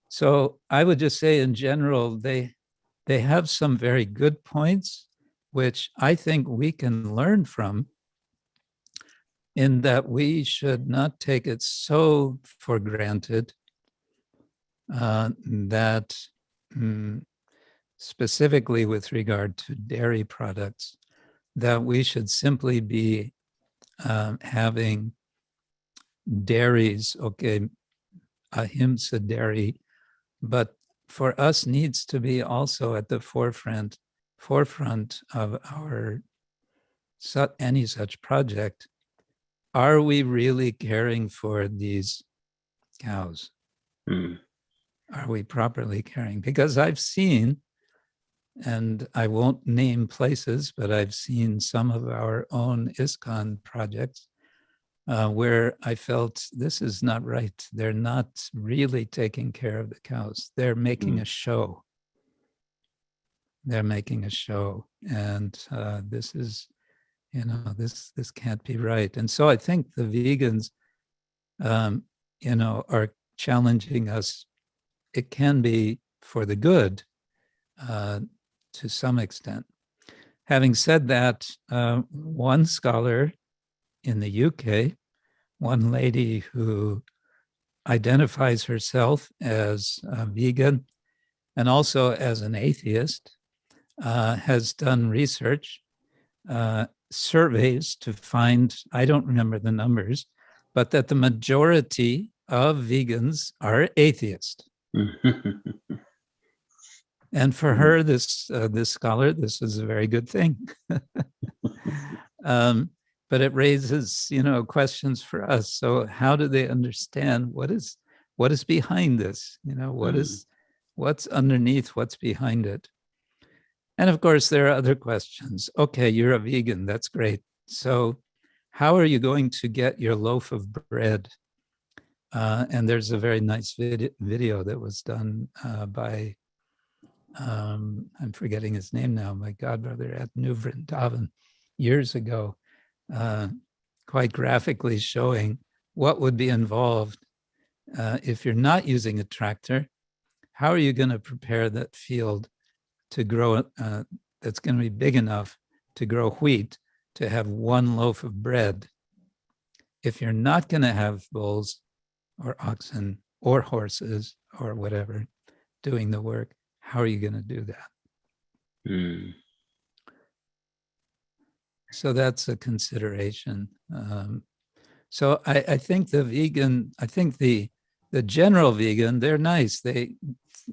So I would just say in general, they have some very good points, which I think we can learn from, in that we should not take it so for granted that specifically with regard to dairy products, that we should simply be having dairies, okay, ahimsa dairy, but for us needs to be also at the forefront of our any such project. Are we really caring for these cows? Are we properly caring? Because I've seen, and I won't name places, but I've seen some of our own ISKCON projects where I felt this is not right. They're not really taking care of the cows. They're making a show. They're making a show. And this is, this can't be right. And so I think the vegans, are challenging us. It can be for the good to some extent. Having said that, one scholar in the UK, one lady who identifies herself as a vegan and also as an atheist, has done research, surveys to find, I don't remember the numbers, but that the majority of vegans are atheists. And for her, this scholar, this is a very good thing. But it raises, questions for us. So how do they understand what is behind this? What's underneath, what's behind it? And of course, there are other questions. Okay, you're a vegan, that's great. So how are you going to get your loaf of bread? And there's a very nice video that was done by, I'm forgetting his name now, my godbrother at New Vrindavan years ago, quite graphically showing what would be involved if you're not using a tractor. How are you going to prepare that field to grow, that's going to be big enough to grow wheat, to have one loaf of bread? If you're not going to have bulls or oxen or horses or whatever doing the work, how are you going to do that? So that's a consideration. So I think the vegan, I think the general vegan, they're nice. They,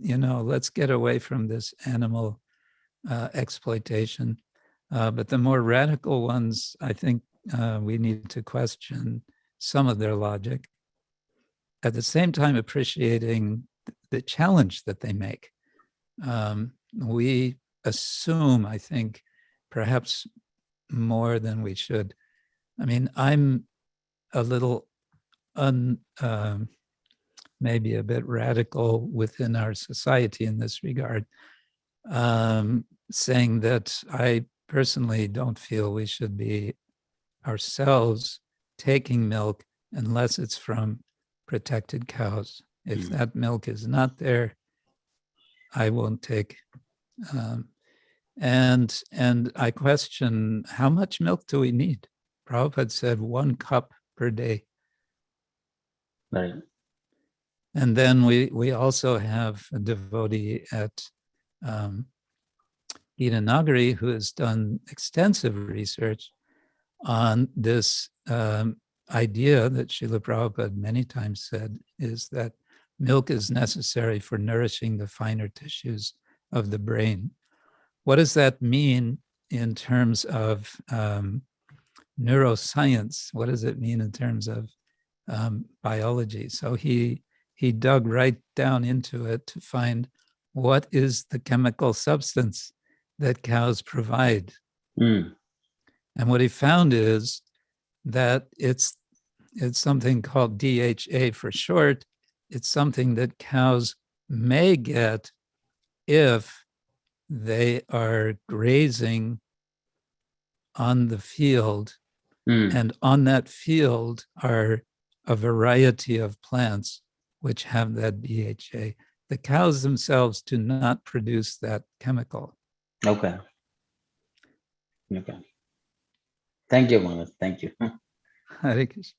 let's get away from this animal exploitation. But the more radical ones, I think we need to question some of their logic. At the same time, appreciating the challenge that they make. We assume, I think, perhaps more than we should. I mean, I'm a little maybe a bit radical within our society in this regard, saying that I personally don't feel we should be ourselves taking milk unless it's from protected cows. If that milk is not there, I won't take. And I question, how much milk do we need? Prabhupada said 1 cup per day. Right. And then we also have a devotee at Gitanagari who has done extensive research on this idea that Srila Prabhupada many times said is that milk is necessary for nourishing the finer tissues of the brain. What does that mean in terms of neuroscience? What does it mean in terms of biology? So he dug right down into it to find what is the chemical substance that cows provide. And what he found is that it's something called DHA for short. It's something that cows may get if they are grazing on the field, and on that field are a variety of plants which have that BHA. The cows themselves do not produce that chemical. Okay. Okay. Thank you, Maharaj. Thank you. Hare Krishna.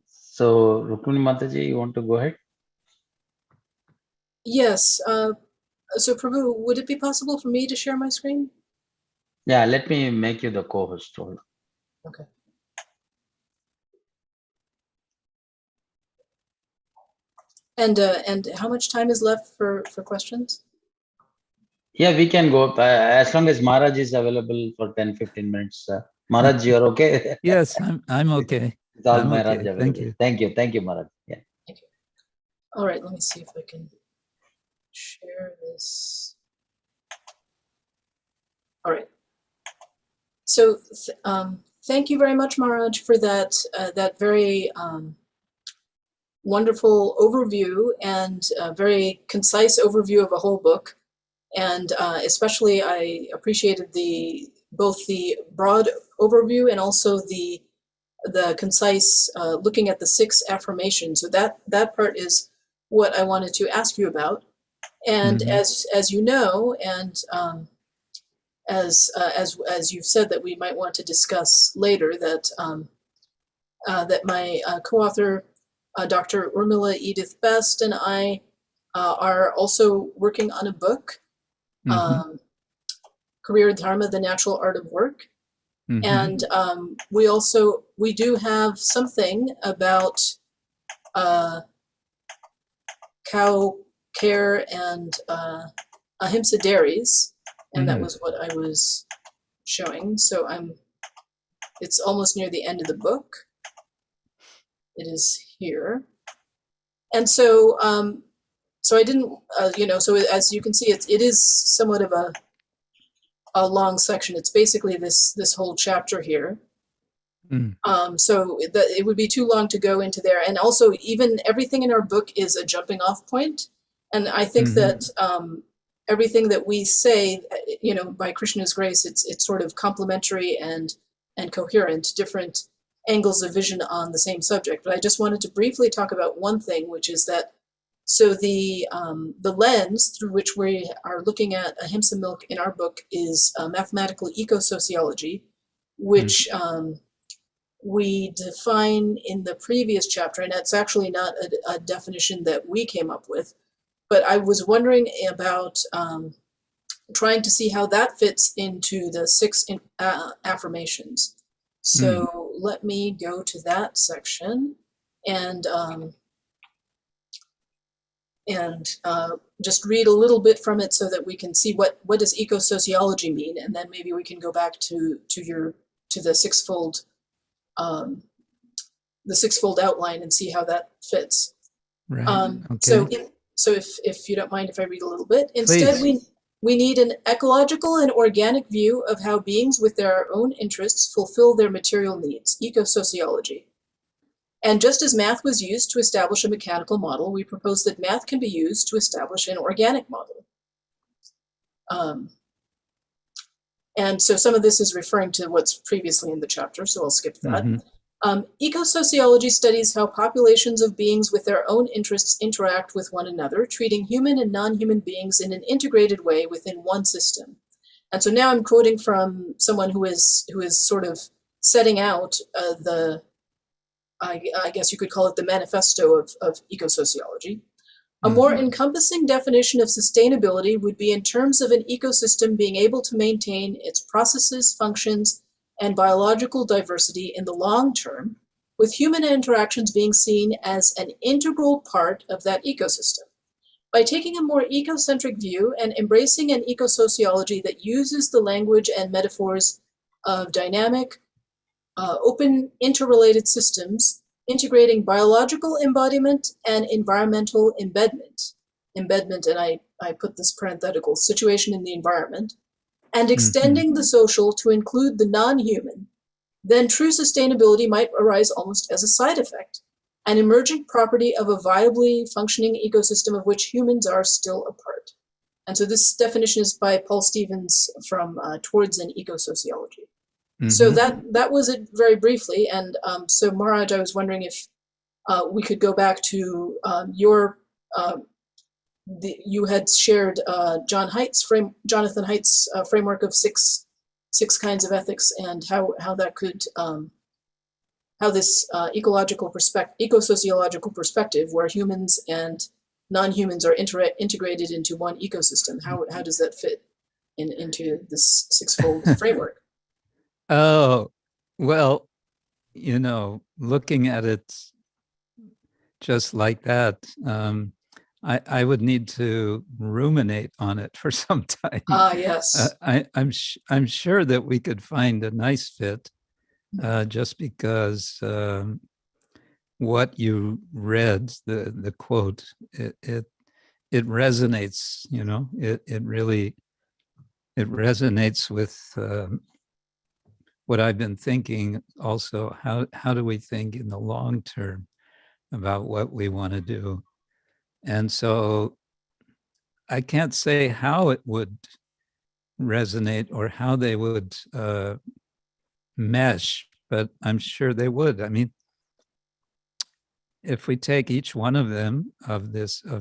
So, Rukmini Mataji, you want to go ahead? Yes. So, Prabhu, would it be possible for me to share my screen? Yeah, let me make you the co-host. Okay. And how much time is left for questions? Yeah, we can go as long as Maharaj is available for 10-15 minutes. Maharaj, you're okay? Yes, I'm okay. It's all I'm Maharaj okay. available. Thank you. Thank you. Thank you, Maharaj. Yeah. Thank you. All right, let me see if I can share this. All right. So thank you very much, Maharaj, for that that very wonderful overview and very concise overview of a whole book. And especially I appreciated both the broad overview and also the concise looking at the 6 affirmations. So that part is what I wanted to ask you about. And as you know, and as you've said that we might want to discuss later, that that my co-author, Dr. Urmila Edith Best, and I are also working on a book, Career Dharma: The Natural Art of Work. And we do have something about cow care and ahimsa dairies, and that was what I was showing. So it's almost near the end of the book. It is here. And so so I didn't so as you can see, it is somewhat of a long section. It's basically this whole chapter here. So it would be too long to go into there. And also, even everything in our book is a jumping off point. And I think that everything that we say, by Krishna's grace, it's sort of complementary and coherent, different angles of vision on the same subject. But I just wanted to briefly talk about one thing, which is that so the lens through which we are looking at ahimsa milk in our book is mathematical eco-sociology, which we define in the previous chapter, and it's actually not a definition that we came up with, but I was wondering about trying to see how that fits into the 6 affirmations. So let me go to that section and just read a little bit from it so that we can see what does eco-sociology mean, and then maybe we can go back to the sixfold outline and see how that fits. Right. Okay. So if you don't mind if I read a little bit. Instead, we need an ecological and organic view of how beings with their own interests fulfill their material needs, eco-sociology. And just as math was used to establish a mechanical model, we propose that math can be used to establish an organic model. And so some of this is referring to what's previously in the chapter, so I'll skip that. Eco-sociology studies how populations of beings with their own interests interact with one another, treating human and non-human beings in an integrated way within one system. And so now I'm quoting from someone who is sort of setting out I guess you could call it the Manifesto of Eco-Sociology. A more encompassing definition of sustainability would be in terms of an ecosystem being able to maintain its processes, functions, and biological diversity in the long term, with human interactions being seen as an integral part of that ecosystem. By taking a more ecocentric view and embracing an eco-sociology that uses the language and metaphors of dynamic, open, interrelated systems, integrating biological embodiment and environmental embedment, and I put this parenthetical, situation in the environment, and extending the social to include the non-human, then true sustainability might arise almost as a side effect, an emergent property of a viably functioning ecosystem of which humans are still a part. And so this definition is by Paul Stevens from Towards an Eco-Sociology. So that was it very briefly. And so Maharaj, I was wondering if we could go back to you had shared Jonathan Haidt's framework of six kinds of ethics, and how that could how this eco-sociological perspective, where humans and non-humans are integrated into one ecosystem, how does that fit into this sixfold framework? Oh, well, looking at it just like that, I would need to ruminate on it for some time. Yes. I'm sure that we could find a nice fit, just because what you read, the quote, it resonates. It really resonates with what I've been thinking. Also, how do we think in the long term about what we want to do? And so I can't say how it would resonate or how they would mesh, but I'm sure they would. I mean, if we take each one of them, of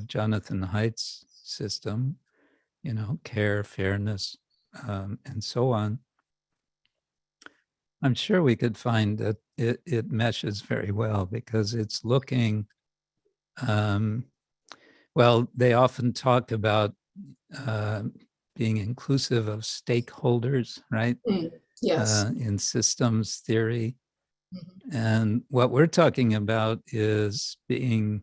Jonathan Haidt's system, care, fairness, and so on, I'm sure we could find that it meshes very well, because it's looking, well, they often talk about being inclusive of stakeholders, right? Yes. In systems theory. And what we're talking about is being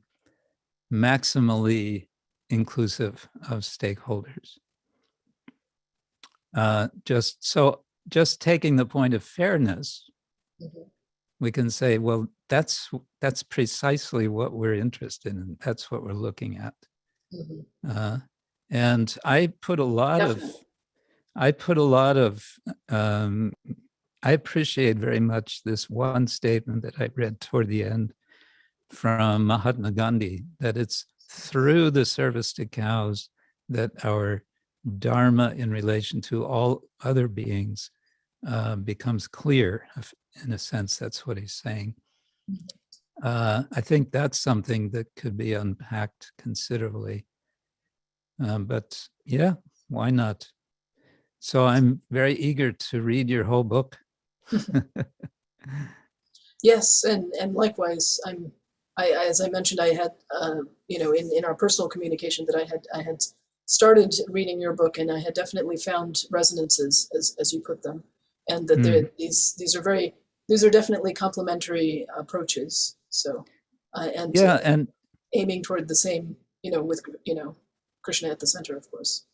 maximally inclusive of stakeholders. Just taking the point of fairness, we can say, well, that's precisely what we're interested in. That's what we're looking at. And I appreciate very much this one statement that I read toward the end from Mahatma Gandhi, that it's through the service to cows that our dharma in relation to all other beings becomes clear. In a sense, that's what he's saying. I think that's something that could be unpacked considerably. But yeah, why not? So I'm very eager to read your whole book. Yes, and likewise, as I mentioned, I had in our personal communication that I had started reading your book, and I had definitely found resonances as you put them, and that these are definitely complementary approaches. So, and aiming toward the same, with Krishna at the center, of course.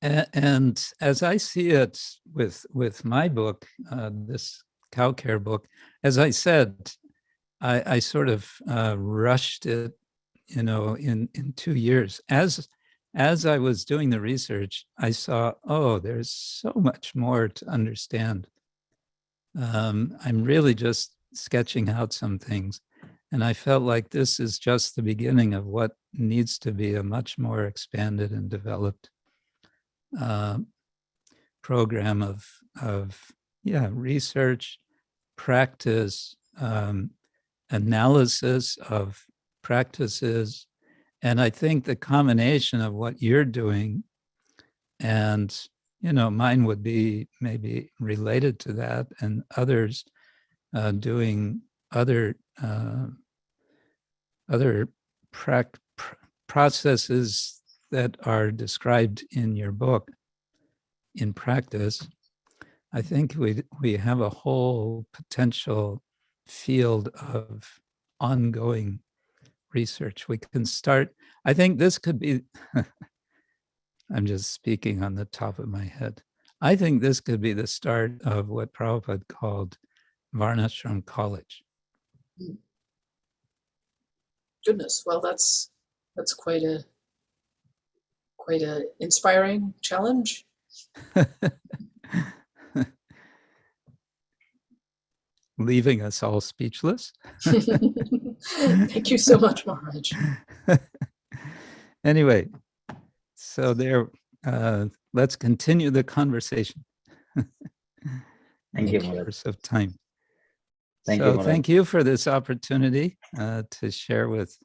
And as I see it with my book, this cow care book, as I said, I sort of rushed it, in 2 years. As I was doing the research, I saw, there's so much more to understand. I'm really just sketching out some things. And I felt like this is just the beginning of what needs to be a much more expanded and developed program of research, practice, analysis of practices. And I think the combination of what you're doing and, mine would be maybe related to that, and others doing other processes that are described in your book in practice. I think we have a whole potential field of ongoing research. We can start, I think this could be, I'm just speaking on the top of my head. I think this could be the start of what Prabhupada called Varnashram College. Goodness, well, that's quite a inspiring challenge. Leaving us all speechless. Thank you so much, Maharaj. Anyway, so there let's continue the conversation in Thank the you, Maharaj. course of time. Thank you, So Maharaj. thank you for this opportunity to share with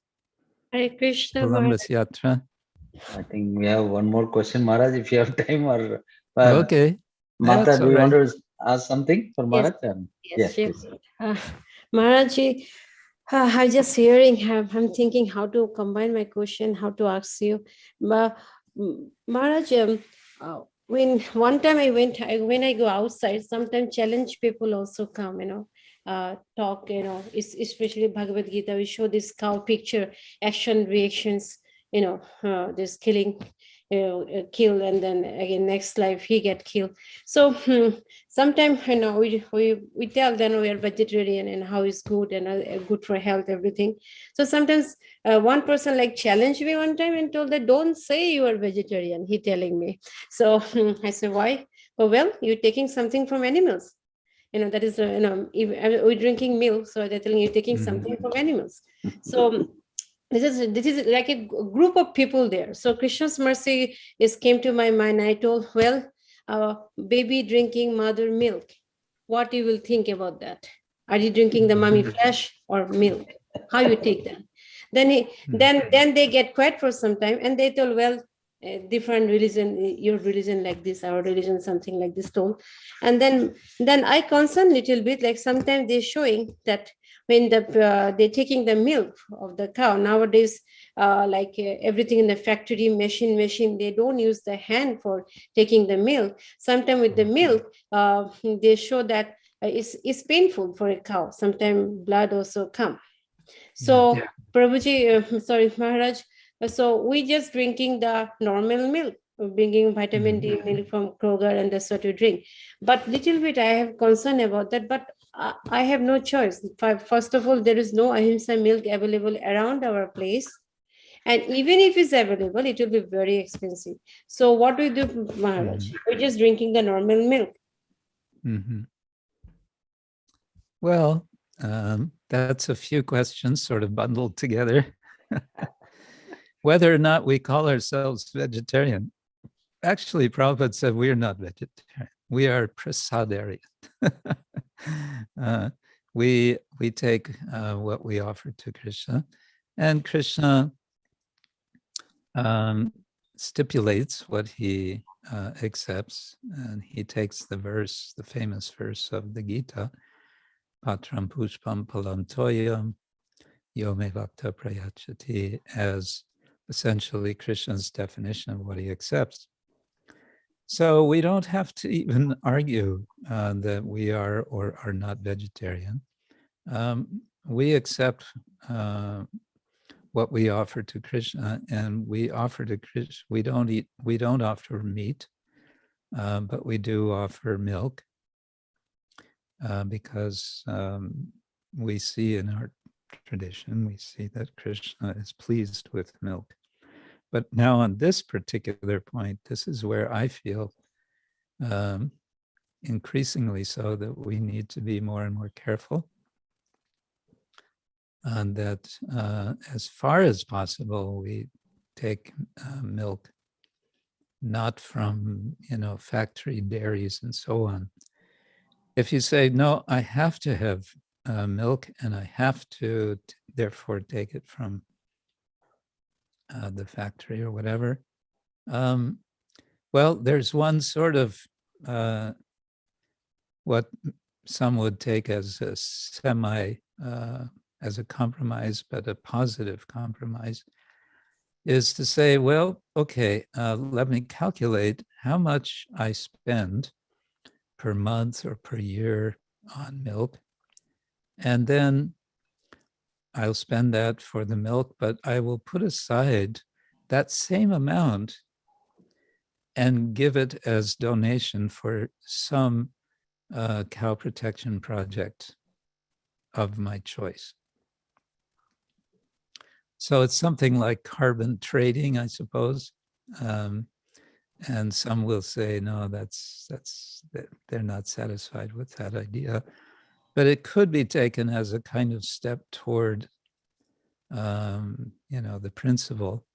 Hare Krishna, Columbus Yatra. I think we have one more question, Maharaj, if you have time, or Okay, Mata, that's do all you want right. to ask something for Yes, Maharaj? yes, Yes, please. Maharaj, I'm just hearing, I'm thinking how to combine my question, how to ask you. Maharaj, when one time when I go outside, sometimes challenge people also come, talk, especially Bhagavad-Gita, we show this cow picture, action, reactions, this killing, kill, and then again, next life, he get killed. So sometimes, we tell them we are vegetarian and how it's good and good for health, everything. So sometimes one person like challenged me one time and told that don't say you are vegetarian, he telling me. So I said, why? Oh, well, you're taking something from animals. That is, we're drinking milk, so they're telling you taking something from animals. So this is like a group of people there. So Krishna's mercy came to my mind. I told, well, baby drinking mother milk, what you will think about that? Are you drinking the mommy flesh or milk? How you take that? Then they get quiet for some time, and they told, well, different religion, your religion like this, our religion something like this told. And then I concern little bit, like sometimes they're showing that when they're taking the milk of the cow nowadays, everything in the factory, machine, they don't use the hand for taking the milk. Sometimes with the milk, they show that it's painful for a cow. Sometimes blood also come. So Prabhuji, sorry, Maharaj, so we just drinking the normal milk, bringing vitamin D milk from Kroger, and that's what we drink. But little bit I have concern about that, but I have no choice. First of all, there is no ahimsa milk available around our place. And even if it's available, it will be very expensive. So what we do, Maharaj? We're just drinking the normal milk. Well, that's a few questions sort of bundled together. Whether or not we call ourselves vegetarian, actually, Prabhupada said we are not vegetarian. We are prasadarian. We take what we offer to Krishna, and Krishna stipulates what he accepts, and he takes the famous verse of the Gita, Patram Pushpam Palam Toyam Yome Vakta Prayachati, as essentially Krishna's definition of what he accepts. So we don't have to even argue that we are or are not vegetarian. We accept what we offer to Krishna, and we offer to Krishna. We don't offer meat, but we do offer milk, because we see in our tradition, we see that Krishna is pleased with milk. But now on this particular point, this is where I feel increasingly so that we need to be more and more careful. And that as far as possible, we take milk not from, factory dairies and so on. If you say, no, I have to have milk and I have to therefore take it from the factory or whatever, well, there's one sort of what some would take as a as a compromise, but a positive compromise, is to say, well, okay, let me calculate how much I spend per month or per year on milk, and then I'll spend that for the milk, but I will put aside that same amount and give it as donation for some cow protection project of my choice. So it's something like carbon trading, I suppose. And some will say, no, they're not satisfied with that idea. But it could be taken as a kind of step toward, the principle.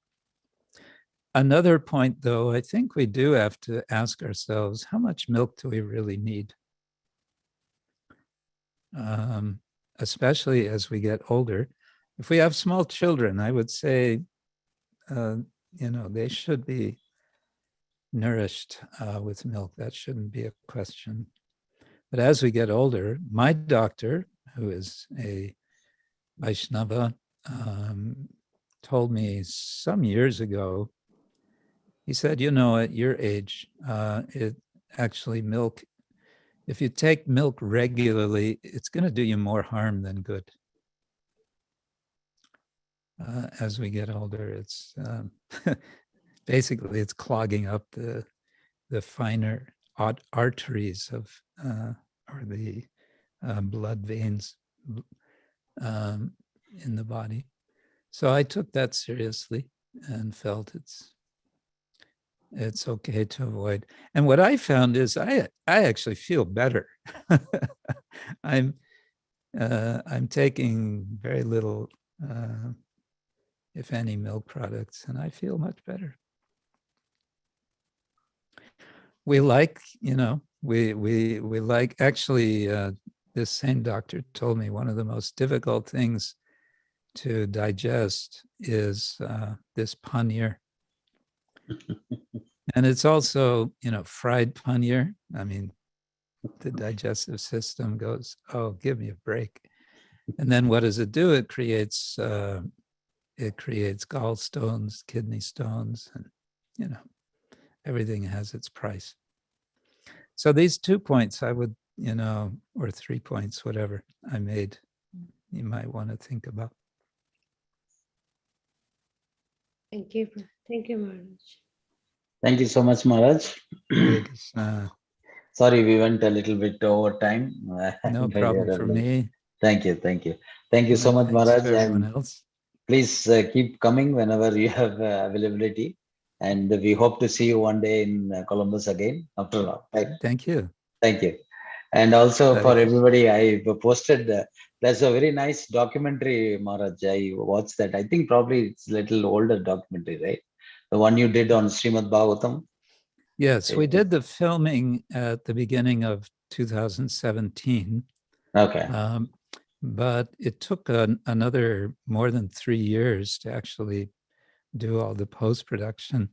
Another point, though, I think we do have to ask ourselves, how much milk do we really need? Especially as we get older. If we have small children, I would say, they should be nourished with milk. That shouldn't be a question. But as we get older, my doctor, who is a Vaishnava, told me some years ago, he said, at your age, it actually milk, if you take milk regularly, it's going to do you more harm than good. As we get older, it's basically it's clogging up the finer arteries of or the blood veins in the body. So I took that seriously and felt it's okay to avoid. And what I found is I actually feel better. I'm taking very little, if any, milk products, and I feel much better. We like, we like, actually, this same doctor told me one of the most difficult things to digest is this paneer. And it's also, fried paneer. I mean, the digestive system goes, oh, give me a break. And then what does it do? It creates gallstones, kidney stones, and, everything has its price. So these 2 points I would, or 3 points, whatever I made, you might want to think about. Thank you. Thank you, Maharaj. Thank you so much, Maharaj. Hare Krishna. Sorry, we went a little bit over time. No But problem for me. Thank you. Thank you so My much, thanks Maharaj. to everyone And else. please keep coming whenever you have availability. And we hope to see you one day in Columbus again after all. Right? Thank you. Thank you. And also Hare for Krishna. everybody, I posted, there's a very nice documentary, Maharaj. I watched that. I think probably it's a little older documentary, right? The one you did on Srimad Bhagavatam. Yes, we did the filming at the beginning of 2017. Okay. But it took another more than 3 years to actually do all the post-production.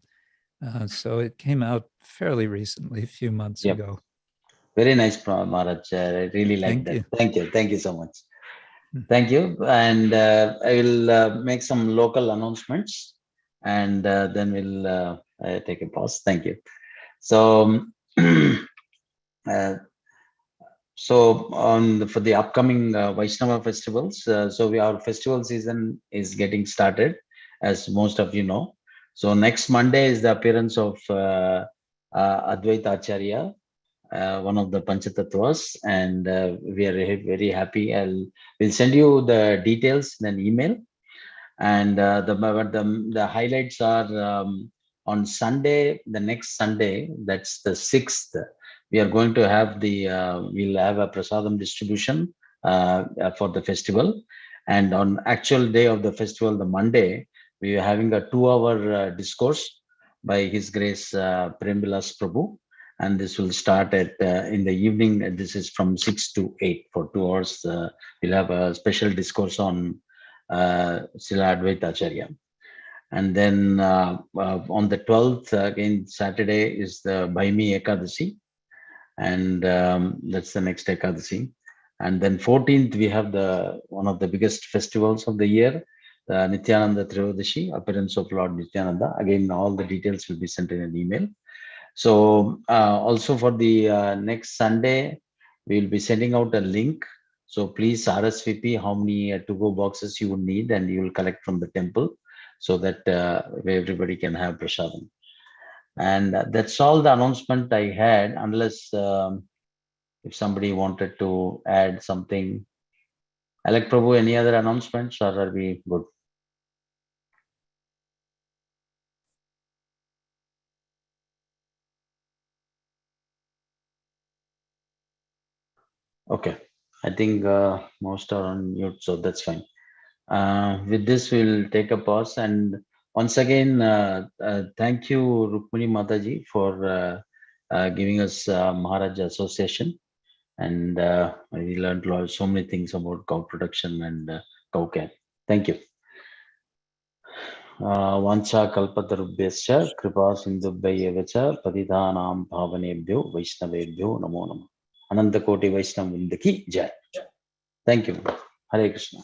So it came out fairly recently, a few months ago. Very nice, Maharaj. I really like that. You. Thank you. Thank you so much. Thank you. And I will make some local announcements, and then we'll take a pause. Thank you. So, for the upcoming Vaishnava festivals, our festival season is getting started, as most of you know. So next Monday is the appearance of Advaita Acharya, one of the Panchatatvas, and we are very happy. We'll send you the details in an email, and the highlights are on Sunday, the next Sunday, that's the 6th. We are going to have we'll have a prasadam distribution for the festival, and on actual day of the festival, the Monday, we are having a 2-hour discourse by His Grace Premvilas Prabhu. And this will start at in the evening. This is from 6 to 8 for 2 hours. We'll have a special discourse on Srila Advaita Acharya. And then on the 12th, again, Saturday is the Bhaimi Ekadasi. And that's the next Ekadasi. And then 14th, we have one of the biggest festivals of the year, the Nityananda Trivadashi, appearance of Lord Nityananda. Again, all the details will be sent in an email. So also for the next Sunday, we will be sending out a link. So please RSVP how many to-go boxes you would need, and you will collect from the temple, so that everybody can have prasadam. And that's all the announcement I had, unless if somebody wanted to add something. Alec Prabhu, any other announcements, or are we good? Okay, I think most are on mute, so that's fine. With this, we'll take a pause, and once again, thank you, Rukmini Mataji, for giving us Maharaj Association. And we learned so many things about cow production and cow care. Thank you. Vancha kalpatarubhyascha kripa sindhubhya cha patidhanam bhavanebhyo vaishnavebhyo namo namah. Ananta Koti Vaishnav Vrinda ki jai. Thank you. Hare Krishna.